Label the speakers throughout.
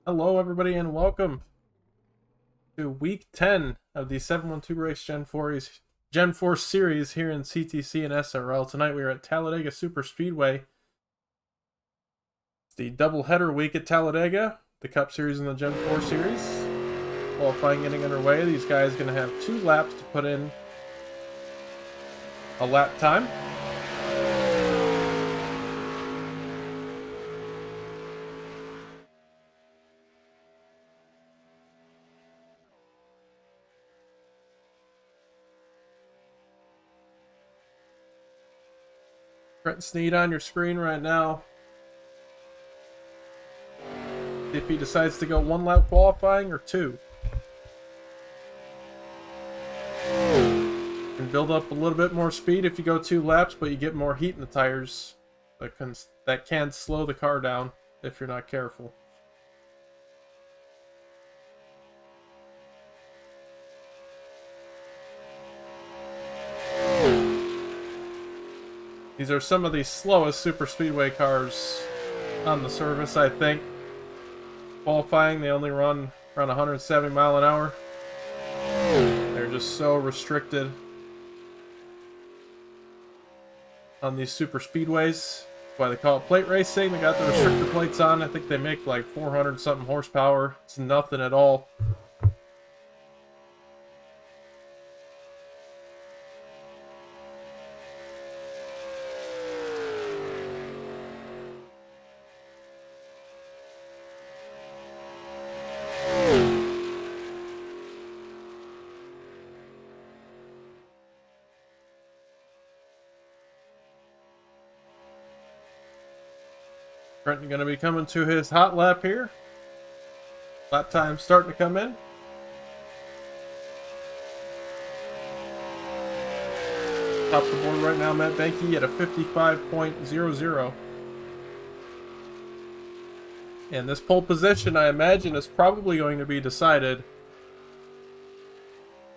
Speaker 1: Hello, everybody, and welcome to week 10 of the 712Breaks Gen 4 series here in CTC and SRL. Tonight we are at Talladega Super Speedway. It's the doubleheader week at Talladega, the Cup Series and the Gen 4 series. Qualifying getting underway. These guys are going to have 2 laps to put in a lap time. Trent Sneed on your screen right now. If he decides to go 1 lap qualifying or 2. And build up a little bit more speed if you go 2 laps, but you get more heat in the tires. That can slow the car down if you're not careful. These are some of the slowest super speedway cars on the service, I think. Qualifying, they only run around 170 mile an hour. They're just so restricted on these super speedways. That's why they call it plate racing. They got the restrictor plates on. I think they make like 400 something horsepower. It's nothing at all. Trenton going to be coming to his hot lap here. Lap time starting to come in. Top of the board right now, Matt Benke at a 55.00. And this pole position, I imagine, is probably going to be decided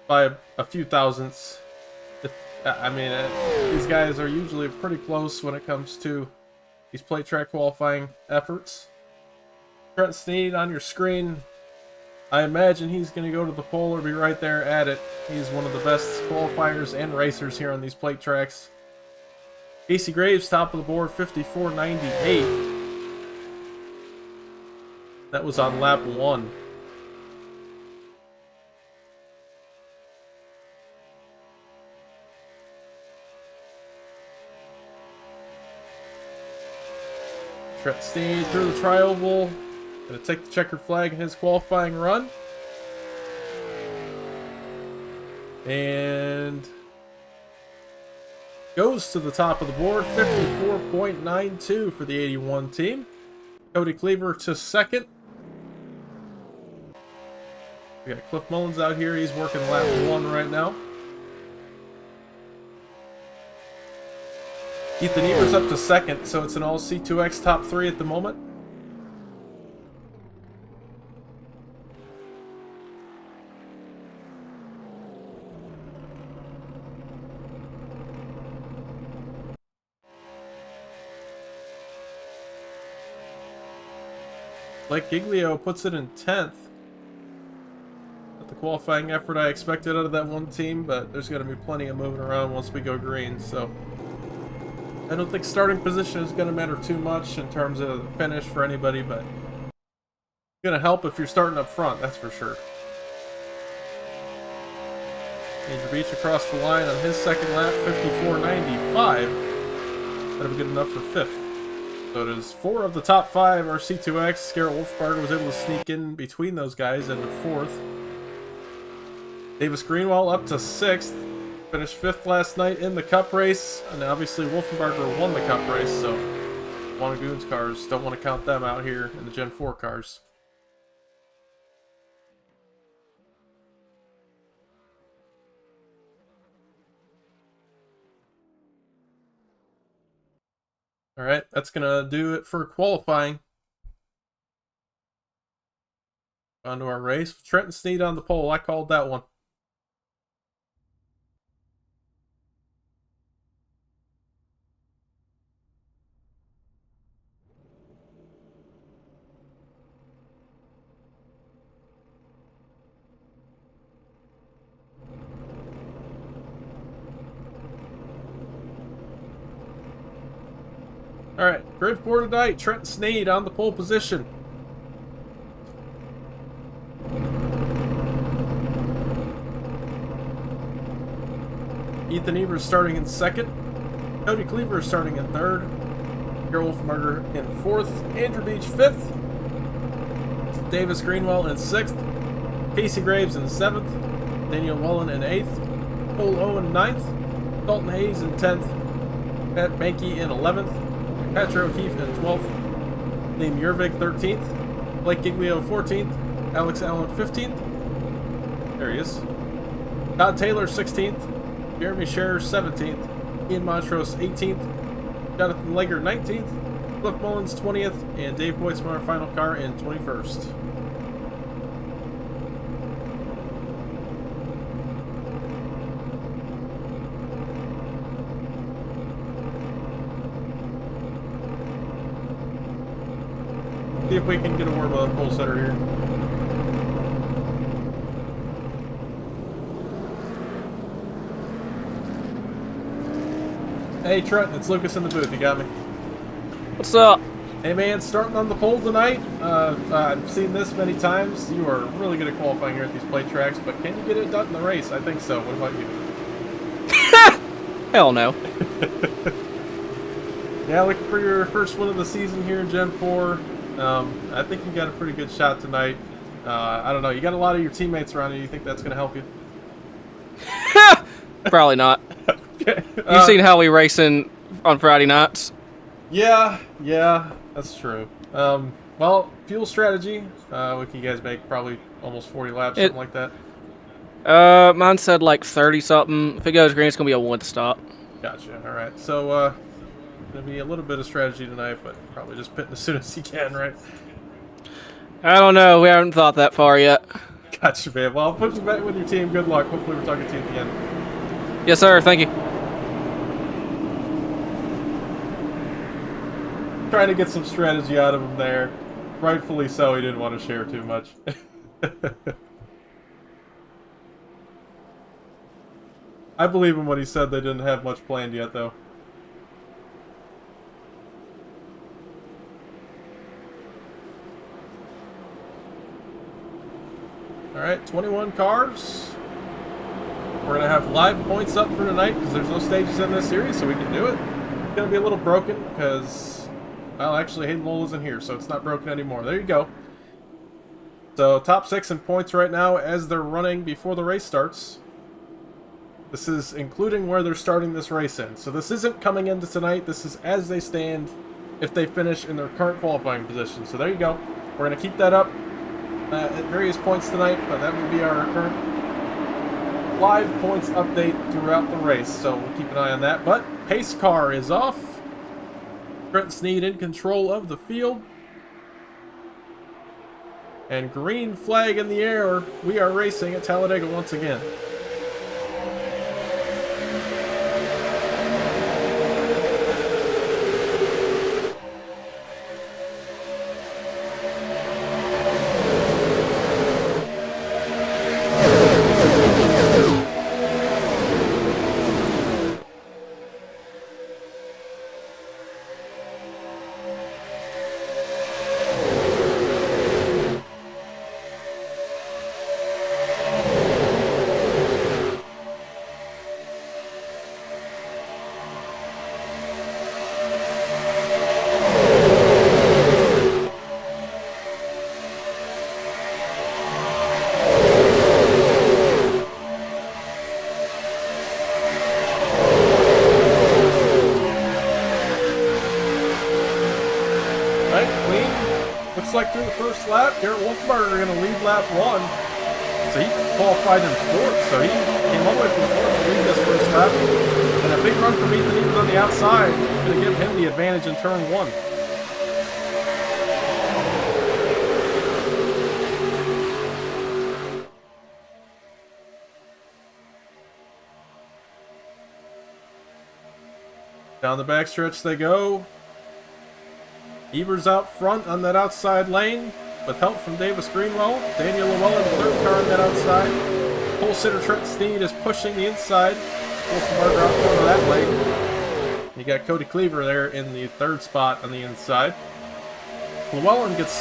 Speaker 1: by a few thousandths. These guys are usually pretty close when it comes to these plate track qualifying efforts. Trent Sneed on your screen. I imagine he's going to go to the pole or be right there at it. He's one of the best qualifiers and racers here on these plate tracks. Casey Graves, top of the board, 54.98. That was on lap 1. Trent Sneed through the tri-oval. Going to take the checkered flag in his qualifying run. And goes to the top of the board, 54.92 for the 81 team. Cody Cleaver to second. We got Cliff Mullins out here. He's working lap 1 right now. Ethan Evers up to second, so it's an all C2X top 3 at the moment. Blake Giglio puts it in 10th. Not the qualifying effort I expected out of that one team, but there's going to be plenty of moving around once we go green, so I don't think starting position is going to matter too much in terms of the finish for anybody, but it's going to help if you're starting up front, that's for sure. Andrew Beach across the line on his second lap, 54.95. That'll be good enough for 5th. So it is 4 of the top 5 are C2X. Garrett Wolfbarger was able to sneak in between those guys into 4th. Davis Greenwald up to 6th. Finished 5th last night in the Cup race. And obviously Wolfenbarger won the Cup race, so Wannagoon's cars, don't want to count them out here in the Gen 4 cars. Alright, that's going to do it for qualifying. On to our race. Trenton Sneed on the pole. I called that one. All right, grid 4 tonight. Trent Sneed on the pole position. Ethan Evers starting in second. Cody Cleaver starting in third. Garrett Wolfenbarger in fourth. Andrew Beach fifth. Davis Greenwell in sixth. Casey Graves in seventh. Daniel Wellen in eighth. Cole Owen ninth. Dalton Hayes in 10th. Pat Mankey in 11th. Patrick O'Keefe in 12th. Liam Jurvik 13th. Blake Giglio 14th. Alex Allen 15th. There he is. Todd Taylor 16th. Jeremy Scherer 17th. Ian Montrose 18th. Jonathan Lager 19th. Cliff Mullins 20th. And Dave Boytsma, final car, in 21st. See if we can get a word with a pole setter here. Hey Trent, it's Lucas in the booth. You got me?
Speaker 2: What's up?
Speaker 1: Hey man, starting on the pole tonight. I've seen this many times. You are really good at qualifying here at these plate tracks, but can you get it done in the race? I think so. What about you?
Speaker 2: Hell no.
Speaker 1: Yeah, looking for your first win of the season here in Gen 4. I think you got a pretty good shot tonight. I don't know. You got a lot of your teammates around you. You think that's going to help you?
Speaker 2: Probably not.
Speaker 1: Okay.
Speaker 2: You've seen how we racing on Friday nights?
Speaker 1: Yeah, that's true. Well, fuel strategy. What can you guys make? Probably almost 40 laps, something like that.
Speaker 2: Mine said like 30 something. If it goes green, it's gonna be a 1 stop.
Speaker 1: Gotcha. All right. So, gonna be a little bit of strategy tonight, but probably just pitting as soon as you can, right?
Speaker 2: I don't know. We haven't thought that far yet.
Speaker 1: Gotcha, man. Well, I'll put you back with your team. Good luck. Hopefully, we're talking to you at the end.
Speaker 2: Yes, sir. Thank you.
Speaker 1: Trying to get some strategy out of him there. Rightfully so. He didn't want to share too much. I believe him when he said they didn't have much planned yet, though. Alright, 21 cars. We're going to have live points up for tonight because there's no stages in this series, so we can do it. It's going to be a little broken because, well, actually Hayden Lowell isn't here, so it's not broken anymore. There you go. So, top 6 in points right now as they're running before the race starts. This is including where they're starting this race in. So this isn't coming into tonight. This is as they stand if they finish in their current qualifying position. So there you go. We're going to keep that up at various points tonight, but that will be our current live points update throughout the race. So we'll keep an eye on that. But pace car is off. Trent Sneed in control of the field. And green flag in the air. We are racing at Talladega once again. Like through the first lap, Garrett Wolfenbarger going to lead lap 1. So he qualified in 4th, so he came all the way from 4th to lead this first lap. And a big run from Ethan Evers on the outside, going to give him the advantage in turn 1. Down the backstretch they go. Evers out front on that outside lane with help from Davis Greenwell. Daniel Llewellyn, third car on that outside. Pole sitter Trent Sneed is pushing the inside. Wolfenbarger out front of that lane. He You got Cody Cleaver there in the 3rd spot on the inside. Llewellyn gets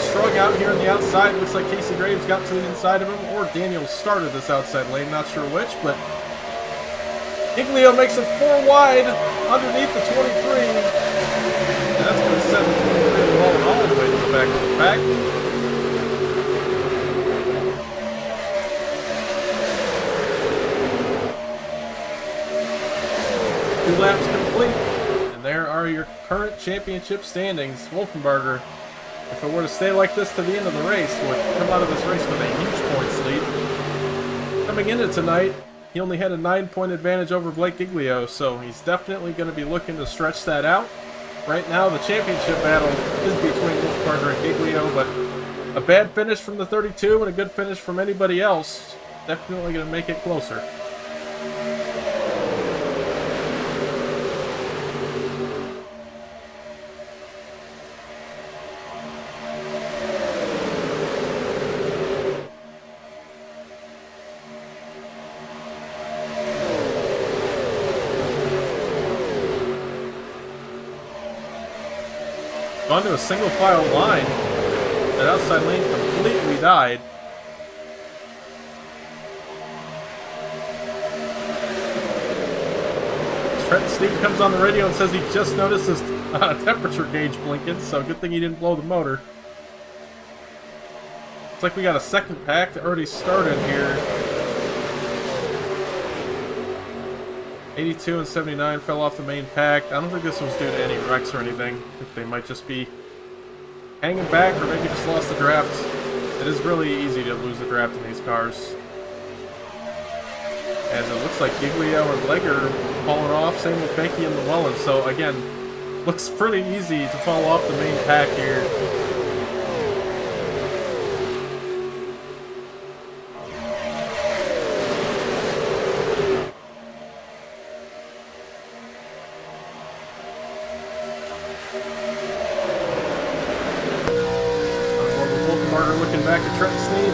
Speaker 1: strung out here on the outside. Looks like Casey Graves got to the inside of him, or Daniels started this outside lane. Not sure which, but Giglio makes it 4 wide underneath the 23. And that's going to send the 23 Llewellyn all the way to the back of the pack. 2 laps complete, and there are your current championship standings. Wolfenbarger, if it were to stay like this to the end of the race, would come out of this race with a huge points lead. Coming into tonight, he only had a 9-point advantage over Blake Giglio, so he's definitely going to be looking to stretch that out. Right now, the championship battle is between Wolfenbarger and Giglio, but a bad finish from the 32 and a good finish from anybody else definitely going to make it closer. Gone to a single file line. That outside lane completely died. Trent Steve comes on the radio and says he just noticed his temperature gauge blinking, so good thing he didn't blow the motor. Looks like we got a second pack that already started here. 82 and 79 fell off the main pack. I don't think this was due to any wrecks or anything. I think they might just be hanging back or maybe just lost the draft. It is really easy to lose the draft in these cars. As it looks like Giglio and Legger falling off. Same with Benke and Llewellyn. So again, looks pretty easy to fall off the main pack here. Looking back at Trenton Sneed.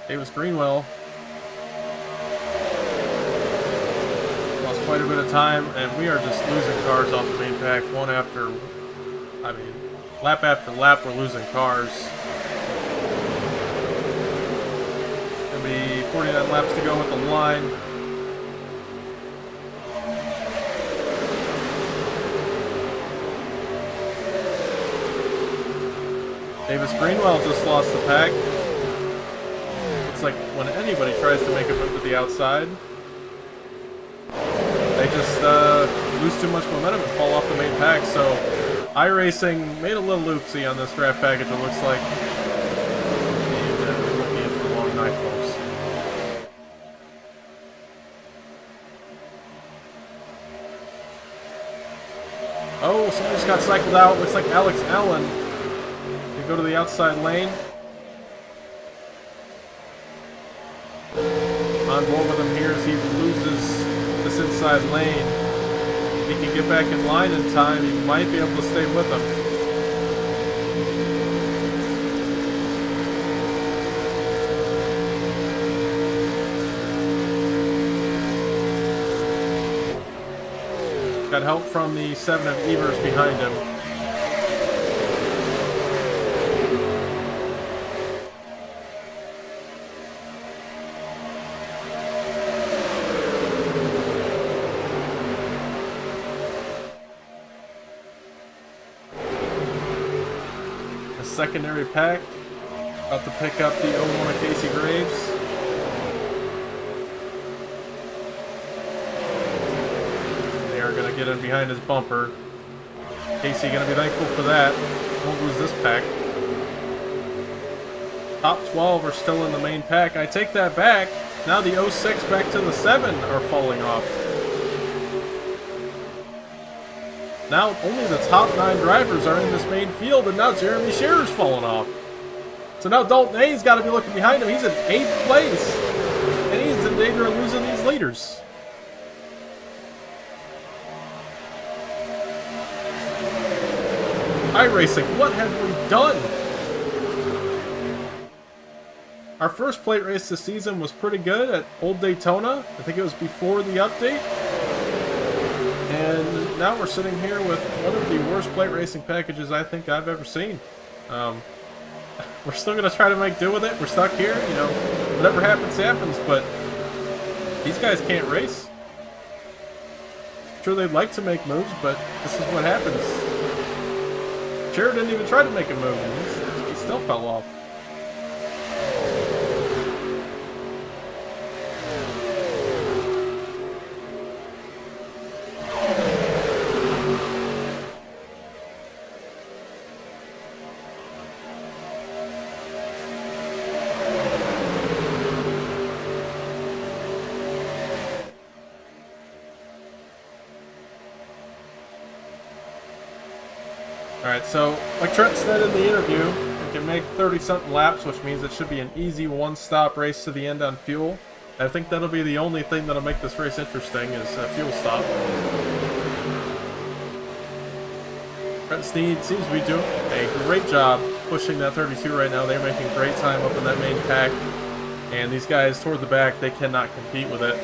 Speaker 1: Davis Greenwell lost quite a bit of time, and we are just losing cars off the main pack one after, lap after lap we're losing cars. Gonna be 49 laps to go with the line. Davis Greenwell just lost the pack. Like when anybody tries to make a move to the outside, they just lose too much momentum and fall off the main pack. So iRacing made a little oopsie on this draft package, it looks like. And we won't be in for a long night, folks. Oh, somebody just got cycled out. Looks like Alex Allen. They go to the outside lane. On board with him here as he loses this inside lane. If he can get back in line in time, he might be able to stay with him. Got help from the 7 of Evers behind him. secondary pack. About to pick up the 01 of Casey Graves. They are going to get in behind his bumper. Casey going to be thankful for that. Won't lose this pack. Top 12 are still in the main pack. I take that back. Now the 06 back to the 7 are falling off. Now only the top 9 drivers are in this main field, and now Jeremy Shearer's falling off. So now Dalton Hayes got to be looking behind him. He's in 8th place, and he's in danger of losing these leaders. iRacing, what have we done? Our first plate race this season was pretty good at Old Daytona. I think it was before the update. And now we're sitting here with one of the worst plate racing packages I think I've ever seen. We're still going to try to make do with it. We're stuck here. You know, whatever happens, happens. But these guys can't race. Sure, they'd like to make moves, but this is what happens. Shearer didn't even try to make a move, and he still fell off. Alright, so like Trent said in the interview, we can make 30-something laps, which means it should be an easy one-stop race to the end on fuel. I think that'll be the only thing that'll make this race interesting is a fuel stop. Trent Sneed seems to be doing a great job pushing that 32 right now. They're making great time up in that main pack. And these guys toward the back, they cannot compete with it.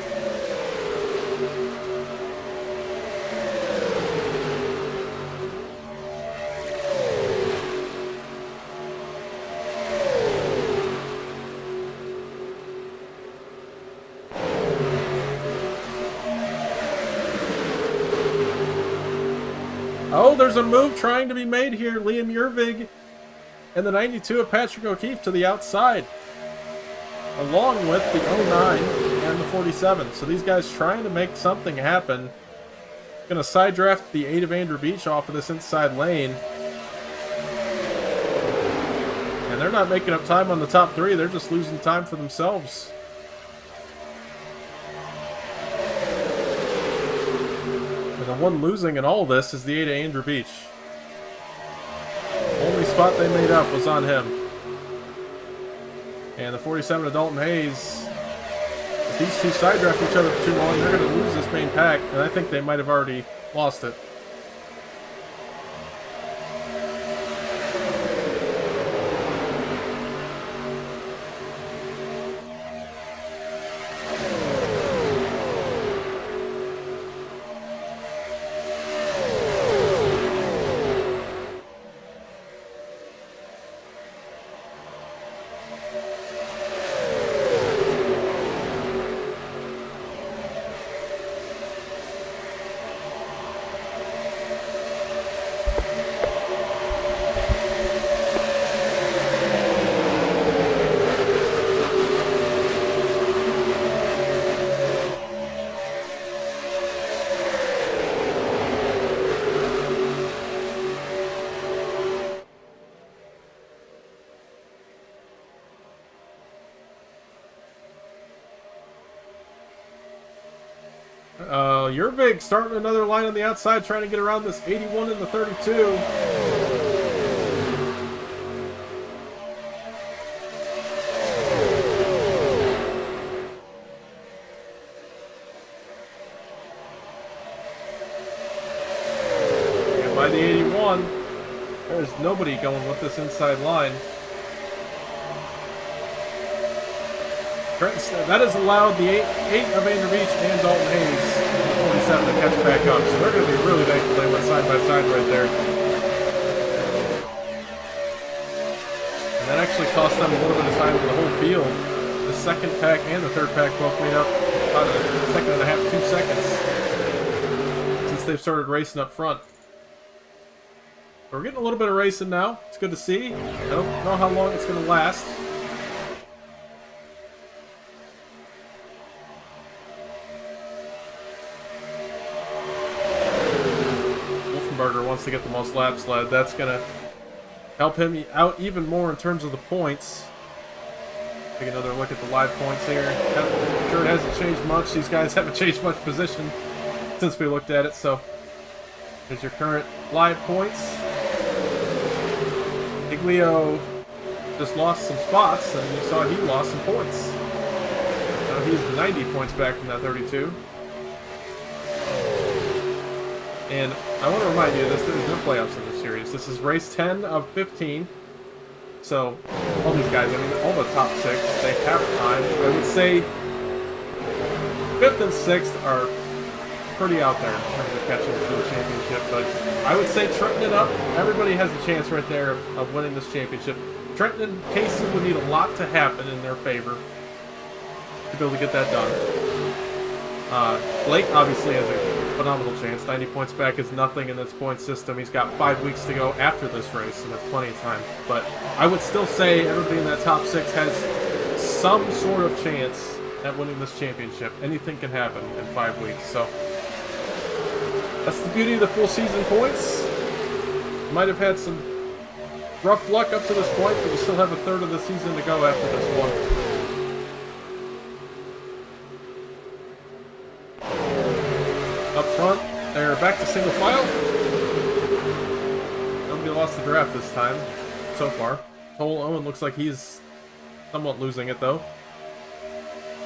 Speaker 1: Oh, there's a move trying to be made here. Liam Yervig and the 92 of Patrick O'Keefe to the outside, along with the 09 and the 47. So these guys trying to make something happen. Going to side draft the 8 of Andrew Beach off of this inside lane. And they're not making up time on the top 3. They're just losing time for themselves. The one losing in all this is the 8 of Andrew Beach. Only spot they made up was on him. And the 47 of Dalton Hayes. If these two side draft each other for too long, they're going to lose this main pack, and I think they might have already lost it. Yervig starting another line on the outside, trying to get around this 81 and the 32. And by the 81, there's nobody going with this inside line. That has allowed the 8 of Andrew Beach and Dalton Hayes, 47, to catch back up. So they're going to be really thankful they went side by side right there. And that actually cost them a little bit of time for the whole field. The second pack and the third pack both made up about a second and a half, 2 seconds since they've started racing up front. We're getting a little bit of racing now. It's good to see. I don't know how long it's going to last. Wolfenbarger wants to get the most laps led. That's going to help him out even more in terms of the points. Take another look at the live points here. I'm sure it hasn't changed much. These guys haven't changed much position since we looked at it. So here's your current live points. Iglio just lost some spots, and you saw he lost some points. Now he's 90 points back from that 32. And I want to remind you, there's no playoffs in this series. This is race 10 of 15. So, all these guys, I mean, all the top 6, they have time. I would say 5th and 6th are pretty out there in terms of catching the field championship. But I would say Trenton and up, everybody has a chance right there of winning this championship. Trenton and Casey would need a lot to happen in their favor to be able to get that done. Blake obviously has a phenomenal chance. 90 points back is nothing in this point system. He's got 5 weeks to go after this race, and that's plenty of time. But I would still say everybody in that top 6 has some sort of chance at winning this championship. Anything can happen in 5 weeks. So that's the beauty of the full season points. You might have had some rough luck up to this point, but you still have a third of the season to go after this one. Up front, they're back to single file. Nobody lost the draft this time, so far. Cole Owen looks like he's somewhat losing it, though.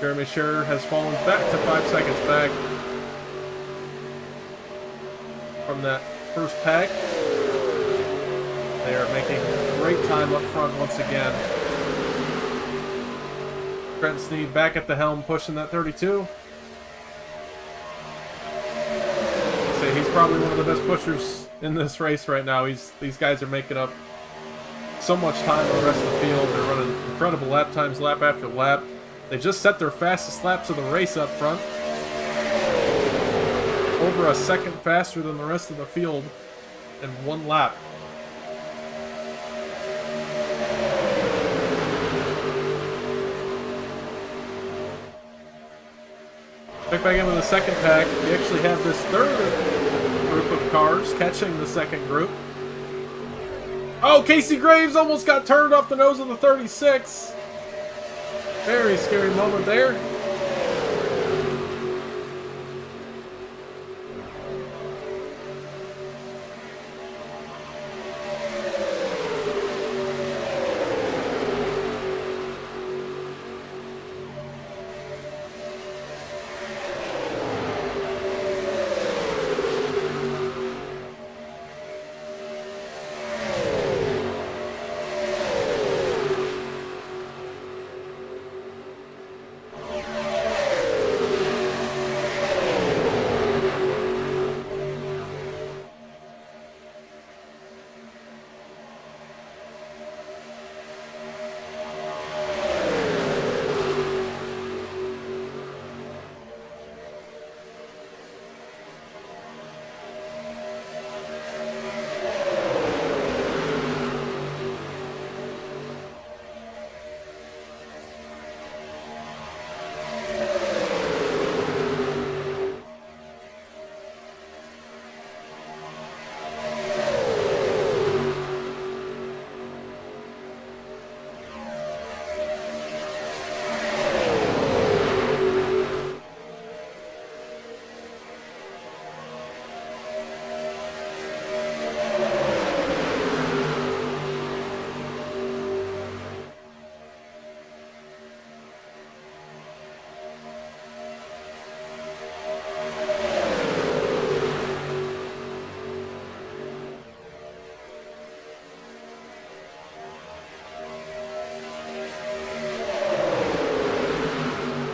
Speaker 1: Jeremy Scherer has fallen back to 5 seconds back from that first pack. They are making great time up front once again. Trent Sneed back at the helm, pushing that 32. He's probably one of the best pushers in this race right now. These guys are making up so much time on the rest of the field. They're running incredible lap times, lap after lap. They just set their fastest laps of the race up front. Over a second faster than the rest of the field in 1 lap. Check back in with the second pack. We actually have this third group of cars catching the second group. Oh, Casey Graves almost got turned off the nose of the 36. Very scary moment there.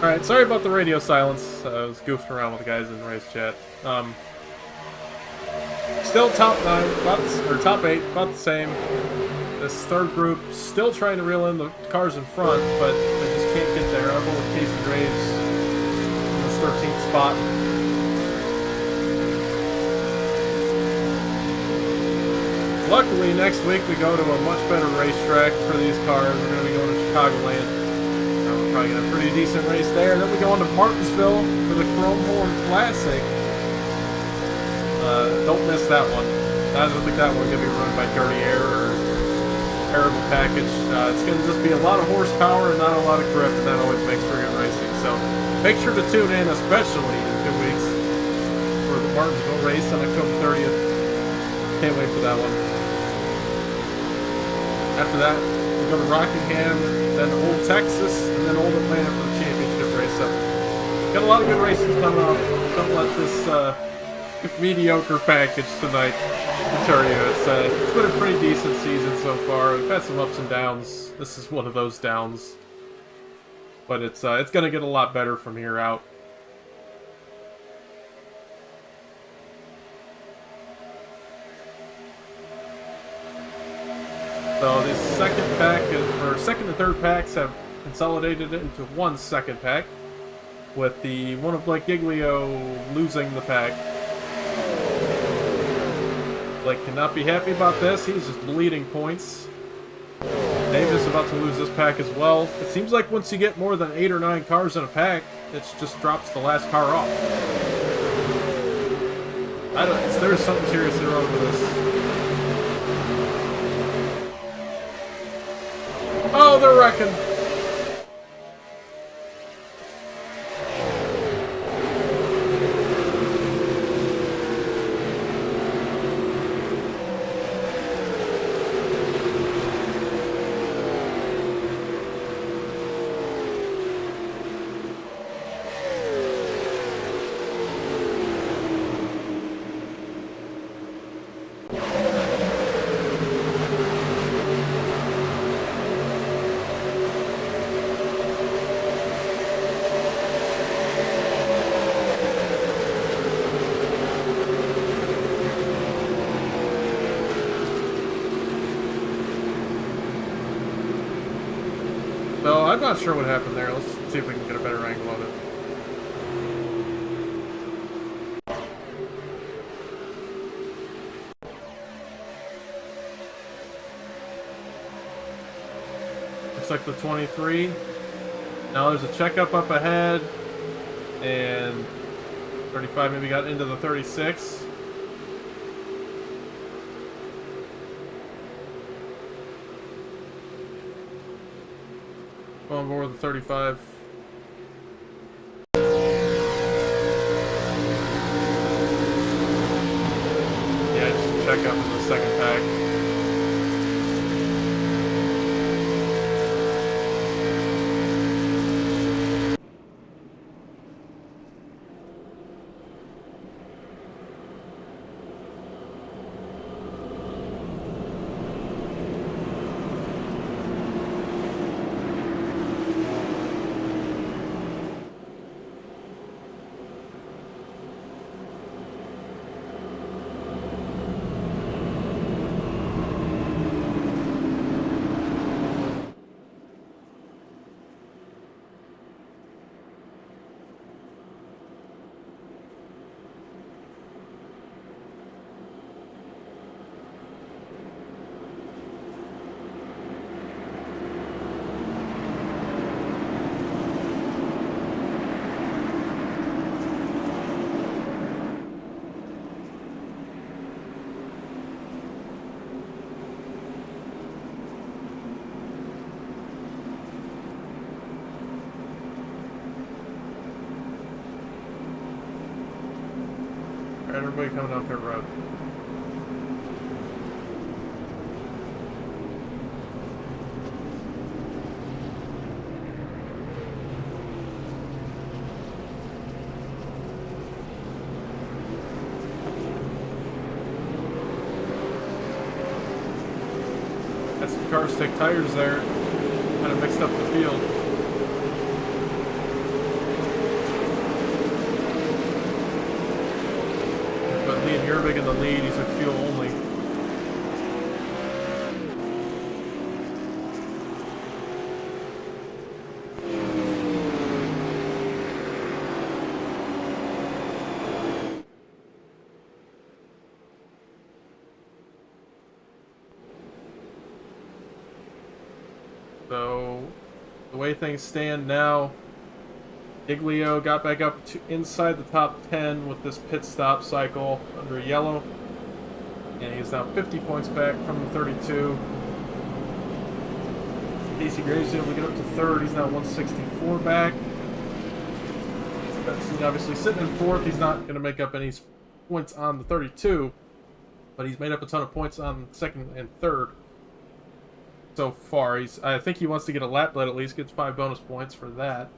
Speaker 1: Alright, sorry about the radio silence. I was goofing around with the guys in the race chat. Still top 9, or top 8, about the same. This third group still trying to reel in the cars in front, but they just can't get there. I'll go with Casey Graves in this 13th spot. Luckily, next week we go to a much better racetrack for these cars. We're going to be going to Chicagoland. We're probably going to have a pretty decent race there. And then we go on to Martinsville for the Chrome Horn Classic. Don't miss that one. I don't think that one's going to be run by Dirty Air or terrible package. It's going to just be a lot of horsepower and not a lot of grip, and that always makes for good racing. So make sure to tune in, especially in 2 weeks, for the Martinsville race on October 30th. Can't wait for that one. After that, we go to Rockingham, then Old Texas, and then Old Atlanta for the championship race. So, got a lot of good races coming up. Don't let this mediocre package tonight deter you. It's been a pretty decent season so far. We've had some ups and downs. This is one of those downs. But it's going to get a lot better from here out. So the second and third packs have consolidated it into one second pack, with the one of Blake Giglio losing the pack. Blake cannot be happy about this. He's just bleeding points. Davis about to lose this pack as well. It seems like once you get more than 8 or 9 cars in a pack, it just drops the last car off. There's something seriously wrong with this. Oh, they're wrecking. So I'm not sure what happened there. Let's see if we can get a better angle of it. Looks like the 23. Now there's a checkup up ahead, and 35 maybe got into the 36. On board the 35. Yeah, just check up in the second pack. Alright, everybody coming down pit road. Had some cars take tires there. Kind of mixed up the field. But Lee and Yervig in the lead, he took fuel only. So, the way things stand now, Giglio got back up to inside the top 10 with this pit stop cycle under yellow. And he's now 50 points back from the 32. CTC Racing able to get up to third. He's now 164 back. He's obviously sitting in fourth. He's not going to make up any points on the 32, but he's made up a ton of points on second and third so far. I think he wants to get a lap lead at least, gets 5 bonus points for that.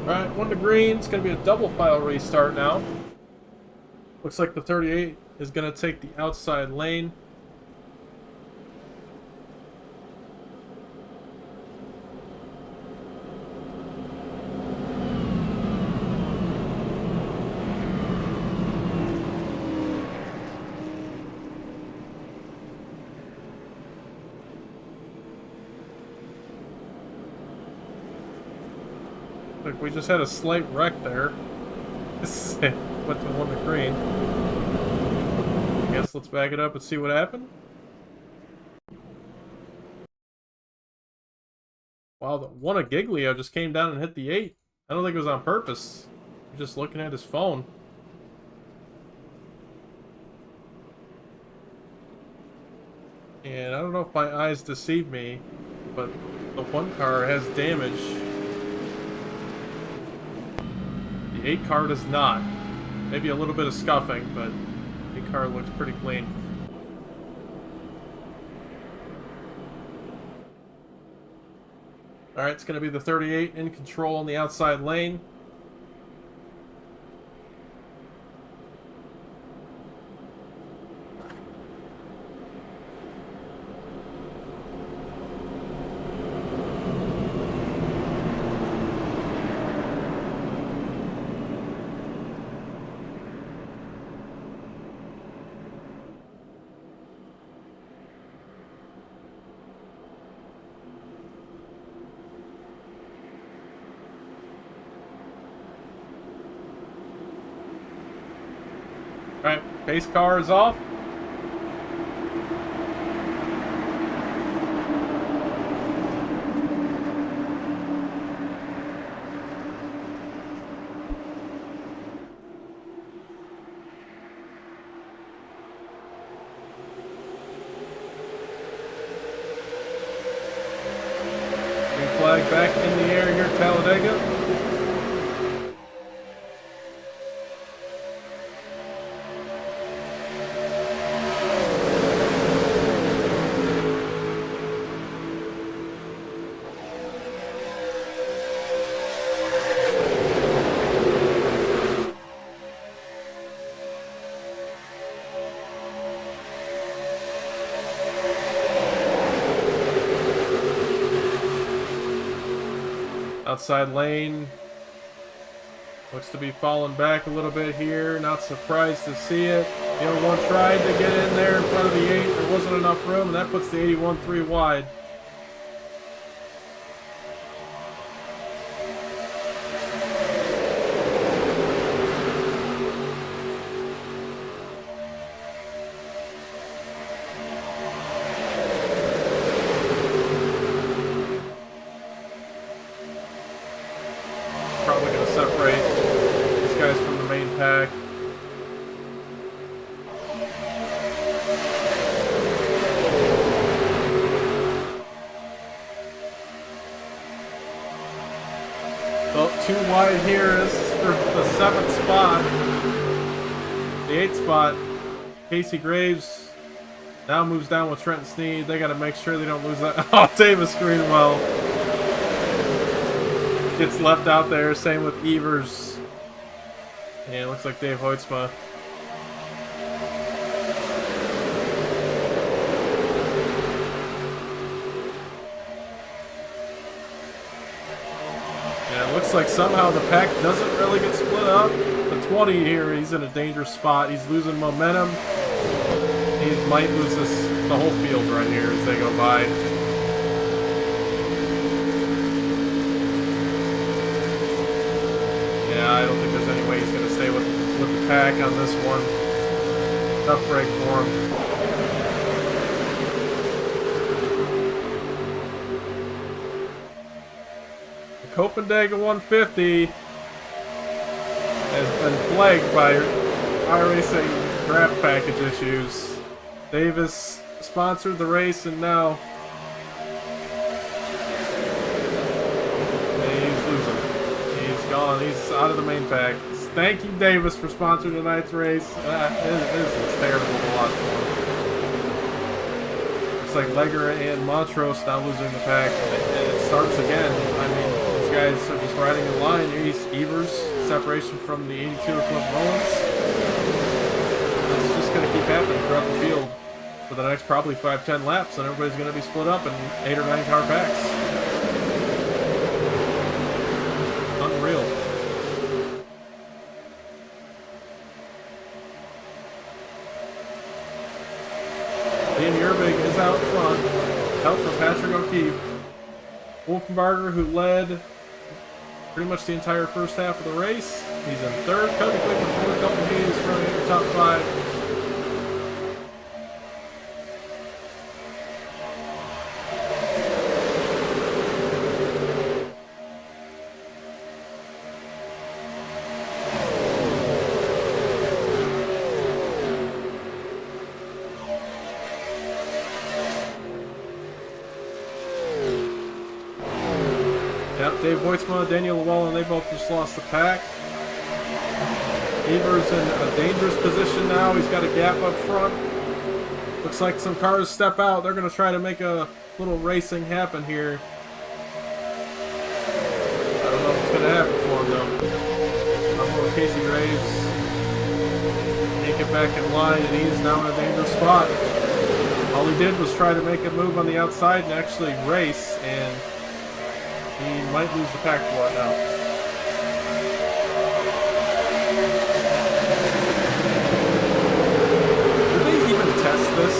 Speaker 1: Alright, 1 to green. It's going to be a double file restart now. Looks like the 38 is going to take the outside lane. Look, we just had a slight wreck there. Went to 1 to green. I guess let's back it up and see what happened. Wow, the one of Giglio just came down and hit the 8. I don't think it was on purpose. He's just looking at his phone. And I don't know if my eyes deceive me, but the 1 car has damage. The 8 car does not. Maybe a little bit of scuffing, but the 8 car looks pretty clean. Alright, it's going to be the 38 in control on the outside lane. Alright, base car is off. Green flag back in the air here at Talladega. Outside lane looks to be falling back a little bit here. Not surprised to see it. The other one tried to get in there in front of the 8. There wasn't enough room, and that puts the 81-3 wide. Probably going to separate these guys from the main pack. too wide here. This is for the 7th spot. The 8th spot, Casey Graves now moves down with Trenton Sneed. They got to make sure they don't lose that. Oh, Davis Greenwell gets left out there. Same with Evers. Yeah, it looks like Dave Hoytsma. Yeah, it looks like somehow the pack doesn't really get split up. The 20 here, he's in a dangerous spot. He's losing momentum. He might lose the whole field right here as they go by. Yeah, I don't think there's any way he's going to stay with the pack on this one. Tough break for him. The Copendega 150 has been plagued by iRacing draft package issues. Davis sponsored the race, and now he's losing. He's gone. He's out of the main pack. Thank you, Davis, for sponsoring tonight's race. This is terrible to watch for. Looks like Legger and Montrose now losing the pack, and it starts again. I mean, these guys are just riding in line. Here's Evers, separation from the 82 Cliff Mullins. It's just going to keep happening throughout the field for the next probably 5-10 laps, and everybody's going to be split up in 8 or 9 car packs. Unreal. Ian Yerbig is out front. Help from Patrick O'Keefe. Wolfenbarger, who led pretty much the entire first half of the race. He's in 3rd. Cody Quick with 4 couple B's running in the top 5. Yep, Dave Boytsma, Daniel Llewellyn, they both just lost the pack. Evers in a dangerous position now. He's got a gap up front. Looks like some cars step out. They're going to try to make a little racing happen here. I don't know what's going to happen for him, though. I'm going with Casey Graves. Can't get back in line, and he's now in a dangerous spot. All he did was try to make a move on the outside and actually race, and he might lose the pack for it now. Did they even test this?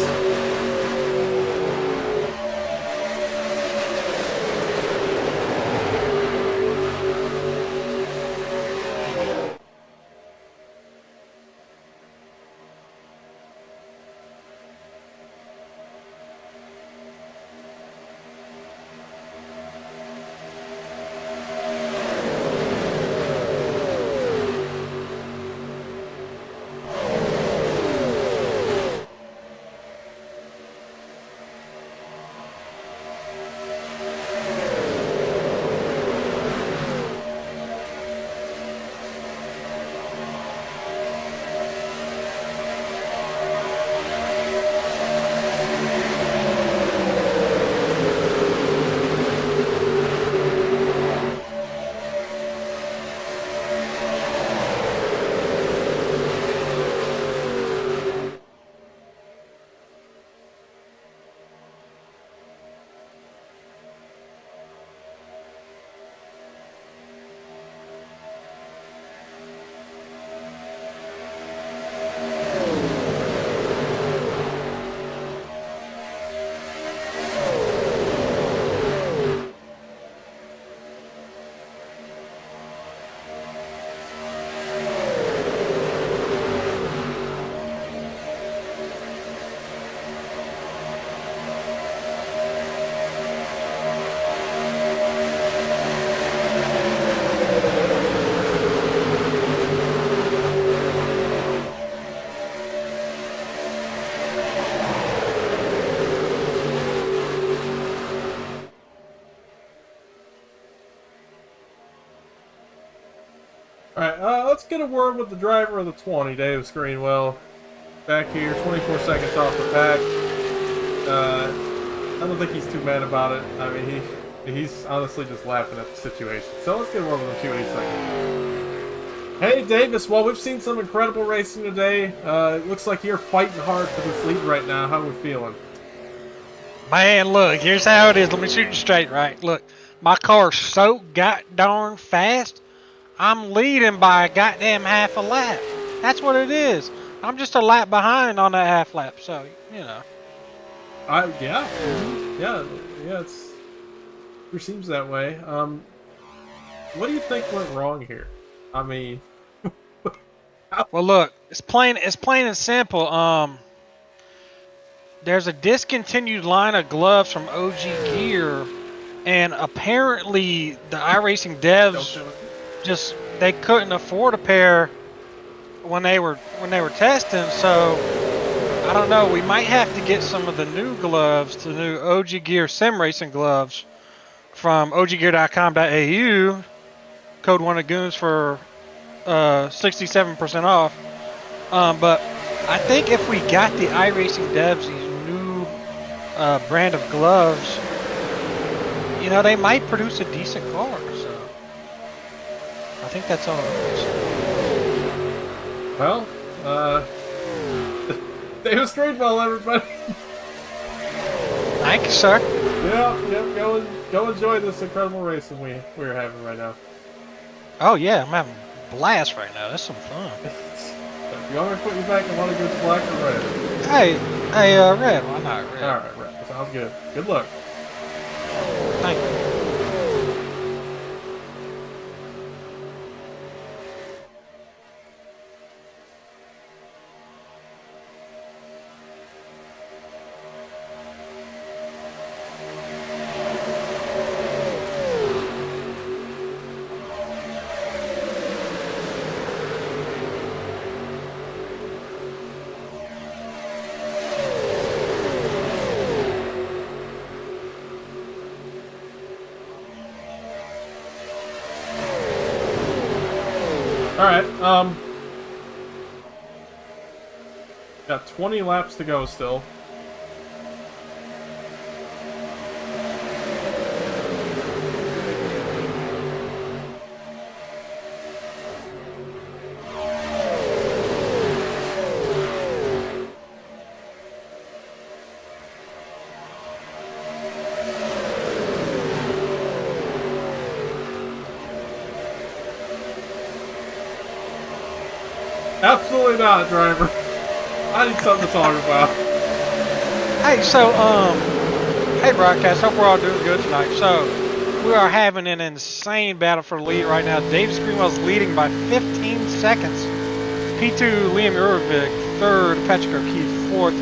Speaker 1: Alright, let's get a word with the driver of the 20, Davis Greenwell. Back here, 24 seconds off the pack. I don't think he's too mad about it. I mean, he's honestly just laughing at the situation. So let's get a word with him, see what he's thinking. Hey, Davis, well, we've seen some incredible racing today. It looks like you're fighting hard for this lead right now. How are we feeling?
Speaker 3: Man, look, here's how it is. Let me shoot you straight, right? Look, my car's so darn fast, I'm leading by a goddamn half a lap. That's what it is. I'm just a lap behind on that half lap, so, you know.
Speaker 1: Yeah, it sure seems that way. What do you think went wrong here? I mean,
Speaker 3: well, look, it's plain and simple. There's a discontinued line of gloves from OG Gear, and apparently the iRacing devs they couldn't afford a pair when they were testing. So I don't know. We might have to get some of the new gloves, the new OG Gear Sim Racing gloves from oggear.com.au. Code 1AGOONS for 67% off. But I think if we got the iRacing devs these new brand of gloves, you know, they might produce a decent car. So I think that's all it is.
Speaker 1: Well, Davis Greenwell, everybody.
Speaker 3: Thank you, sir.
Speaker 1: Yeah, go enjoy this incredible racing we're having right now.
Speaker 3: Oh yeah, I'm having a blast right now. That's some fun.
Speaker 1: If you want me to put you back, I want to go to black or red.
Speaker 3: Hey, red. Why not red?
Speaker 1: All right, red. Sounds good. Good luck.
Speaker 3: Thank you.
Speaker 1: Alright, got 20 laps to go still. Absolutely not, driver. I need something to talk about.
Speaker 3: Hey, so, hey, broadcast. Hope we're all doing good tonight. So, we are having an insane battle for the lead right now. Davis Greenwell's leading by 15 seconds. P2, Liam Urvik. Third, Patrick O'Keefe. Fourth,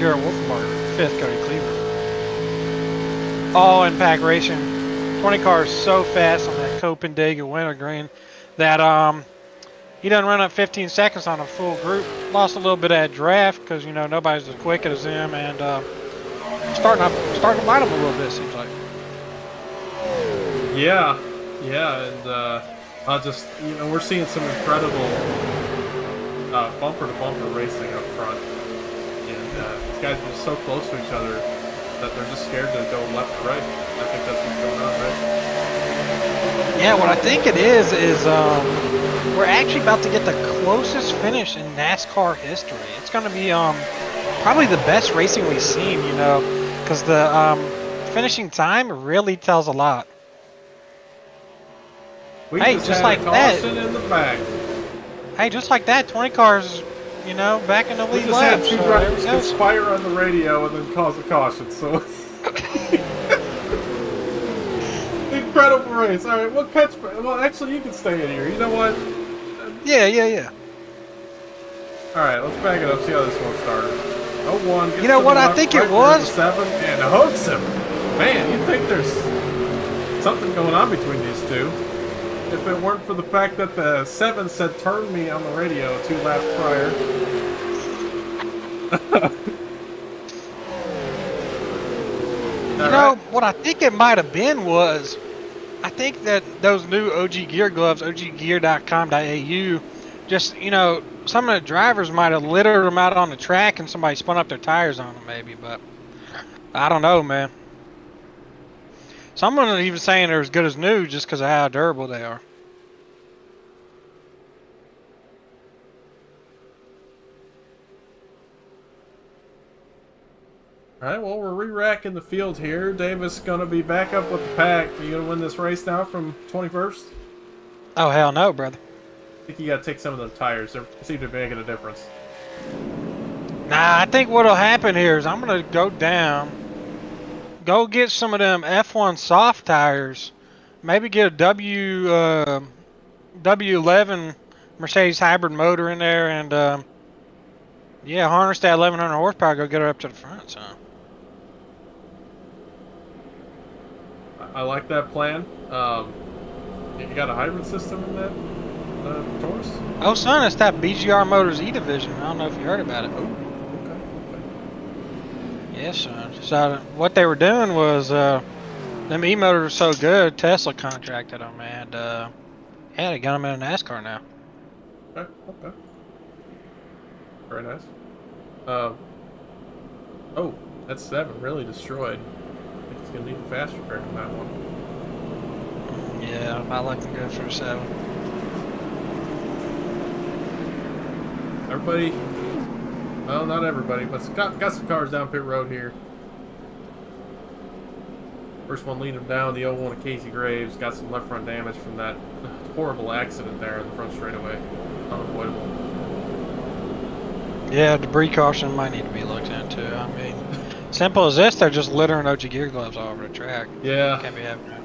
Speaker 3: Garrett Wolfenbarger. Fifth, Cody Cleaver. All in pack racing. 20 cars so fast on that Copendega wintergreen that, he doesn't run up 15 seconds on a full group. Lost a little bit of that draft because, you know, nobody's as quick as him, and starting to bite him a little bit, seems like.
Speaker 1: Yeah, and you know, we're seeing some incredible bumper-to-bumper racing up front, and these guys are just so close to each other that they're just scared to go left or right. I think that's what's going on, right?
Speaker 3: Yeah, what I think it is we're actually about to get the closest finish in NASCAR history. It's going to be probably the best racing we've seen, you know, because the finishing time really tells a lot.
Speaker 1: Hey, just like that. In the back.
Speaker 3: Hey, just like that, 20 cars, you know, back in the lead lap.
Speaker 1: We just had two drivers conspire on the radio and then cause a caution, so... Incredible race. All right, what catch? Well, actually, you can stay in here. You know what?
Speaker 3: Yeah.
Speaker 1: All right, let's back it up. See how this one started. 01.
Speaker 3: You know what? I think it was
Speaker 1: 7 and hooks him. Man, you'd think there's something going on between these two. If it weren't for the fact that the 7 said "turn me" on the radio 2 laps prior.
Speaker 3: You know, what I think it might have been was I think that those new OG Gear gloves, oggear.com.au, just, you know, some of the drivers might have littered them out on the track and somebody spun up their tires on them maybe, but I don't know, man. Someone is even saying they're as good as new just because of how durable they are.
Speaker 1: All right, well, we're re-racking the field here. Davis going to be back up with the pack. Are you going to win this race now from 21st?
Speaker 3: Oh, hell no, brother.
Speaker 1: I think you got to take some of them tires. They seem to be making a difference.
Speaker 3: Nah, I think what'll happen here is I'm going to go down, go get some of them F1 soft tires, maybe get a W11 Mercedes hybrid motor in there, and yeah, harness that 1100 horsepower, go get her up to the front, so.
Speaker 1: I like that plan. You got a hybrid system in that Taurus?
Speaker 3: Oh, son, it's that BGR Motors E division. I don't know if you heard about it.
Speaker 1: Oh, okay.
Speaker 3: Yes, son. So what they were doing was, them E motors are so good, Tesla contracted them, and yeah, they got them in a NASCAR now.
Speaker 1: Okay. Very nice. Oh, that's 7 really destroyed. I think he's gonna need the fast repair on that one.
Speaker 3: Yeah, I'm not looking good for a 7.
Speaker 1: Everybody, well, not everybody, but got some cars down pit road here. First one leading him down, the 01 of Casey Graves, got some left front damage from that horrible accident there in the front straightaway. Unavoidable.
Speaker 3: Yeah, debris caution might need to be looked into. I mean, simple as this, they're just littering OG gear gloves all over the track.
Speaker 1: Yeah.
Speaker 3: Can't be having that.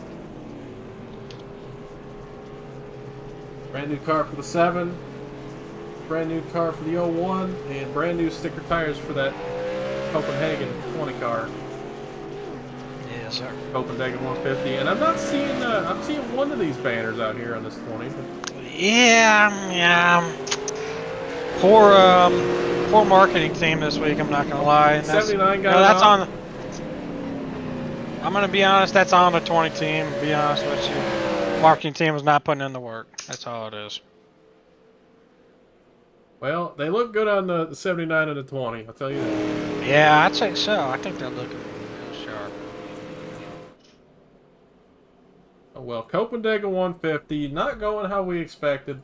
Speaker 1: Brand new car for the 7, brand new car for the 01, and brand new sticker tires for that Copenhagen 20 car.
Speaker 3: Yes, sir.
Speaker 1: Copendega 150, and I'm not seeing. I'm seeing one of these banners out here on this 20. But...
Speaker 3: Yeah. Poor marketing team this week. I'm not gonna lie. And
Speaker 1: 79 got
Speaker 3: that's
Speaker 1: it
Speaker 3: on. I'm gonna be honest. That's on the 20 team. To be honest with you, marketing team is not putting in the work. That's all it is.
Speaker 1: Well, they look good on the 79 and the 20. I'll tell you that.
Speaker 3: Yeah, I'd say so. I think they're looking real sharp.
Speaker 1: Oh well, Copendega 150, not going how we expected.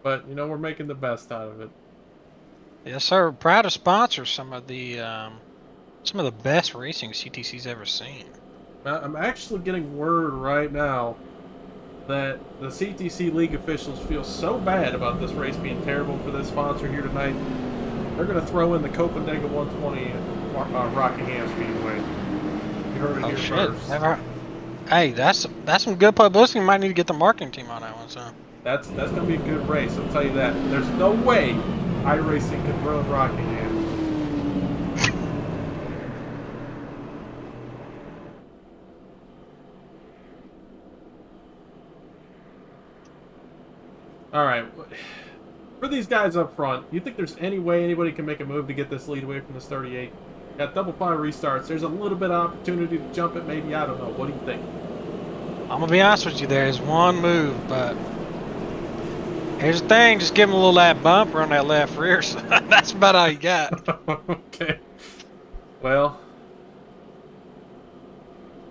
Speaker 1: But you know, we're making the best out of it.
Speaker 3: Yes, sir. Proud to sponsor some of the best racing CTC's ever seen.
Speaker 1: I'm actually getting word right now that the CTC League officials feel so bad about this race being terrible for this sponsor here tonight. They're going to throw in the Copendega 120 Rockingham Speedway. You heard it here first.
Speaker 3: Never. Hey, that's some good publicity. Might need to get the marketing team on that one, so.
Speaker 1: That's going to be a good race, I'll tell you that. There's no way iRacing can run Rockingham. Alright, for these guys up front, you think there's any way anybody can make a move to get this lead away from this 38? Got double fire restarts, there's a little bit of opportunity to jump it, maybe, I don't know. What do you think?
Speaker 3: I'm going to be honest with you, there's one move, but here's the thing, just give him a little that bumper on that left rear, so that's about all you got.
Speaker 1: Okay. Well,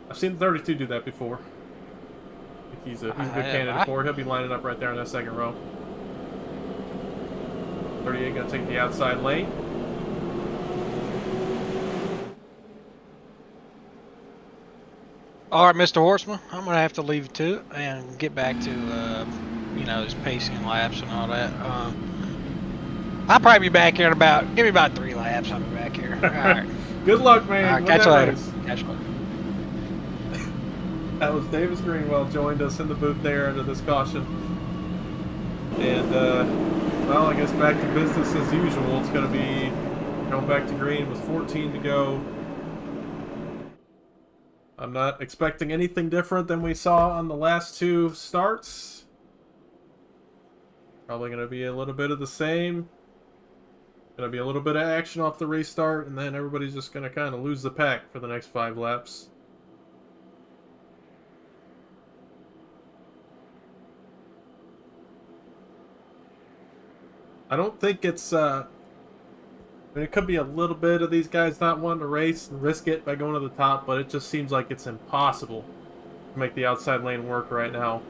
Speaker 1: I've seen the 32 do that before. I think he's a good candidate for it. He'll be lining up right there in that second row. 38 going to take the outside lane.
Speaker 3: All right, Mr. Horseman, I'm going to have to leave you to it and get back to, you know, his pacing laps and all that. I'll probably be back here in give me about 3 laps. I'll be back here. All right.
Speaker 1: Good luck, man.
Speaker 3: All right, catch you later. Catch you later.
Speaker 1: That was Davis Greenwell joined us in the booth there under this caution. And, well, I guess back to business as usual. It's going to be going back to green with 14 to go. I'm not expecting anything different than we saw on the last 2 starts. Probably going to be a little bit of the same. Going to be a little bit of action off the restart, and then everybody's just going to kind of lose the pack for the next 5 laps. I don't think it's, I mean, it could be a little bit of these guys not wanting to race and risk it by going to the top, but it just seems like it's impossible to make the outside lane work right now.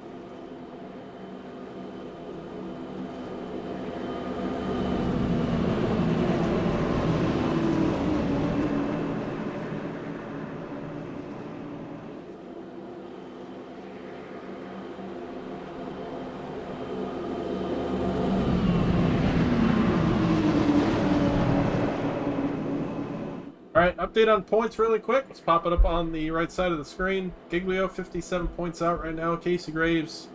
Speaker 1: Alright, update on points really quick. Let's pop it up on the right side of the screen. Giglio, 57 points out right now. Casey Graves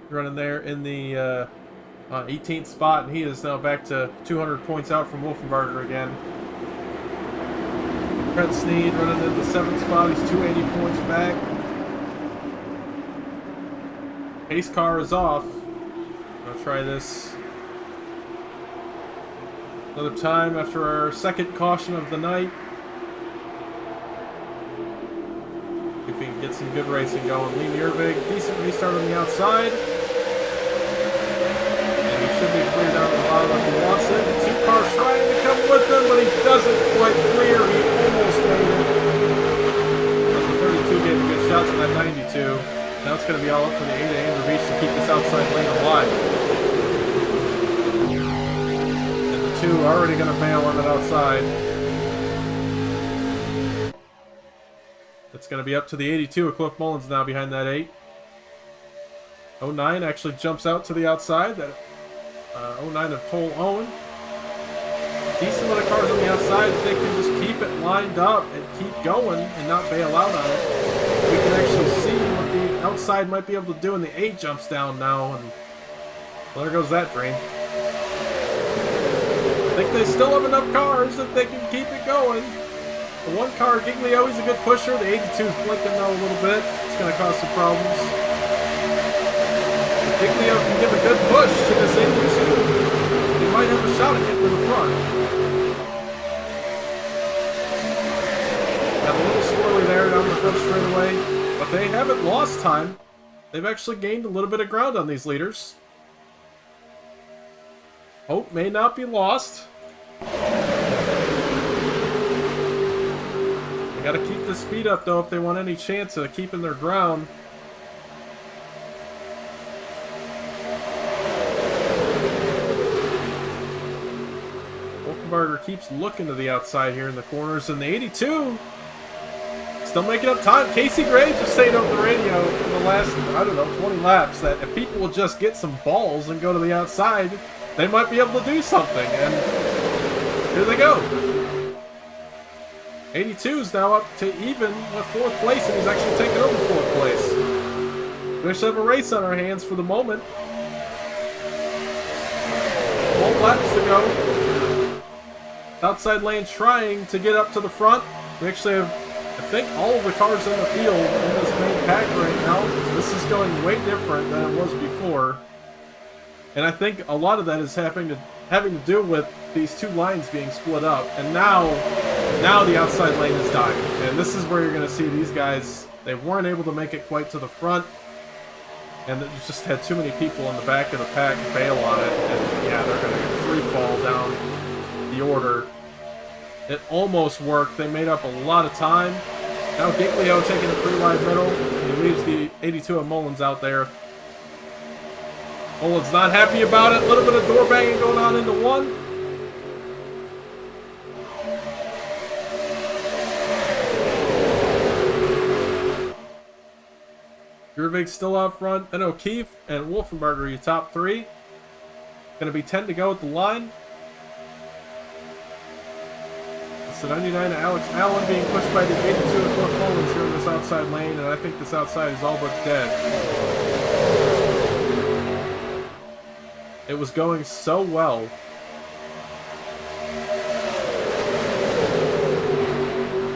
Speaker 1: running there in the 18th spot, and he is now back to 200 points out from Wolfenbarger again. Brett Sneed running in the 7th spot. He's 280 points back. Pace car is off. I'm going to try this another time after our second caution of the night. See if we can get some good racing going. Lee Miervig, decent restart on the outside. And he should be clear down the bottom if he wants it. Two cars trying to come with him, but he doesn't quite clear. He almost made it. But the 32 gave a good shot to that 92. Now it's going to be all up for the 8A to reach to keep this outside lane alive. Two already going to bail on that outside. It's going to be up to the 82 of Cliff Mullins now behind that 8. 09 actually jumps out to the outside. That 09 of Toll Owen. Decent amount of cars on the outside. They can just keep it lined up and keep going and not bail out on it. We can actually see what the outside might be able to do, and the 8 jumps down now. And well, there goes that dream. I think they still have enough cars that they can keep it going. The one car, Giglio, he's a good pusher. The 82 is blinking now a little bit. It's going to cause some problems. If Giglio can give a good push to this 82, he might have a shot at getting to the front. Got a little squirrely there down the front straightaway, but they haven't lost time. They've actually gained a little bit of ground on these leaders. Hope may not be lost. They gotta keep the speed up though if they want any chance of keeping their ground. Wolfenbarger keeps looking to the outside here in the corners, and the 82 still making up time. Casey Graves was saying over the radio in the last, I don't know, 20 laps that if people will just get some balls and go to the outside, they might be able to do something, and here they go. 82 is now up to even with 4th place, and he's actually taken over 4th place. We actually have a race on our hands for the moment. 12 laps to go. Outside lane trying to get up to the front. We actually have, I think, all of the cars in the field in this main pack right now. This is going way different than it was before. And I think a lot of that is having to do with these two lines being split up. And now the outside lane is dying. And this is where you're going to see these guys, they weren't able to make it quite to the front. And they just had too many people in the back of the pack bail on it. And yeah, they're going to free fall down the order. It almost worked. They made up a lot of time. Now Giglio taking a pretty wide middle. He leaves the 82 of Mullins out there. Mullins not happy about it. A little bit of door banging going on into 1. Gervig still out front. Then O'Keefe and Wolfenbarger, your top 3. Going to be 10 to go at the line. It's the 99 of Alex Allen being pushed by the 82 of Cliff Mullins here in this outside lane, and I think this outside is all but dead. It was going so well.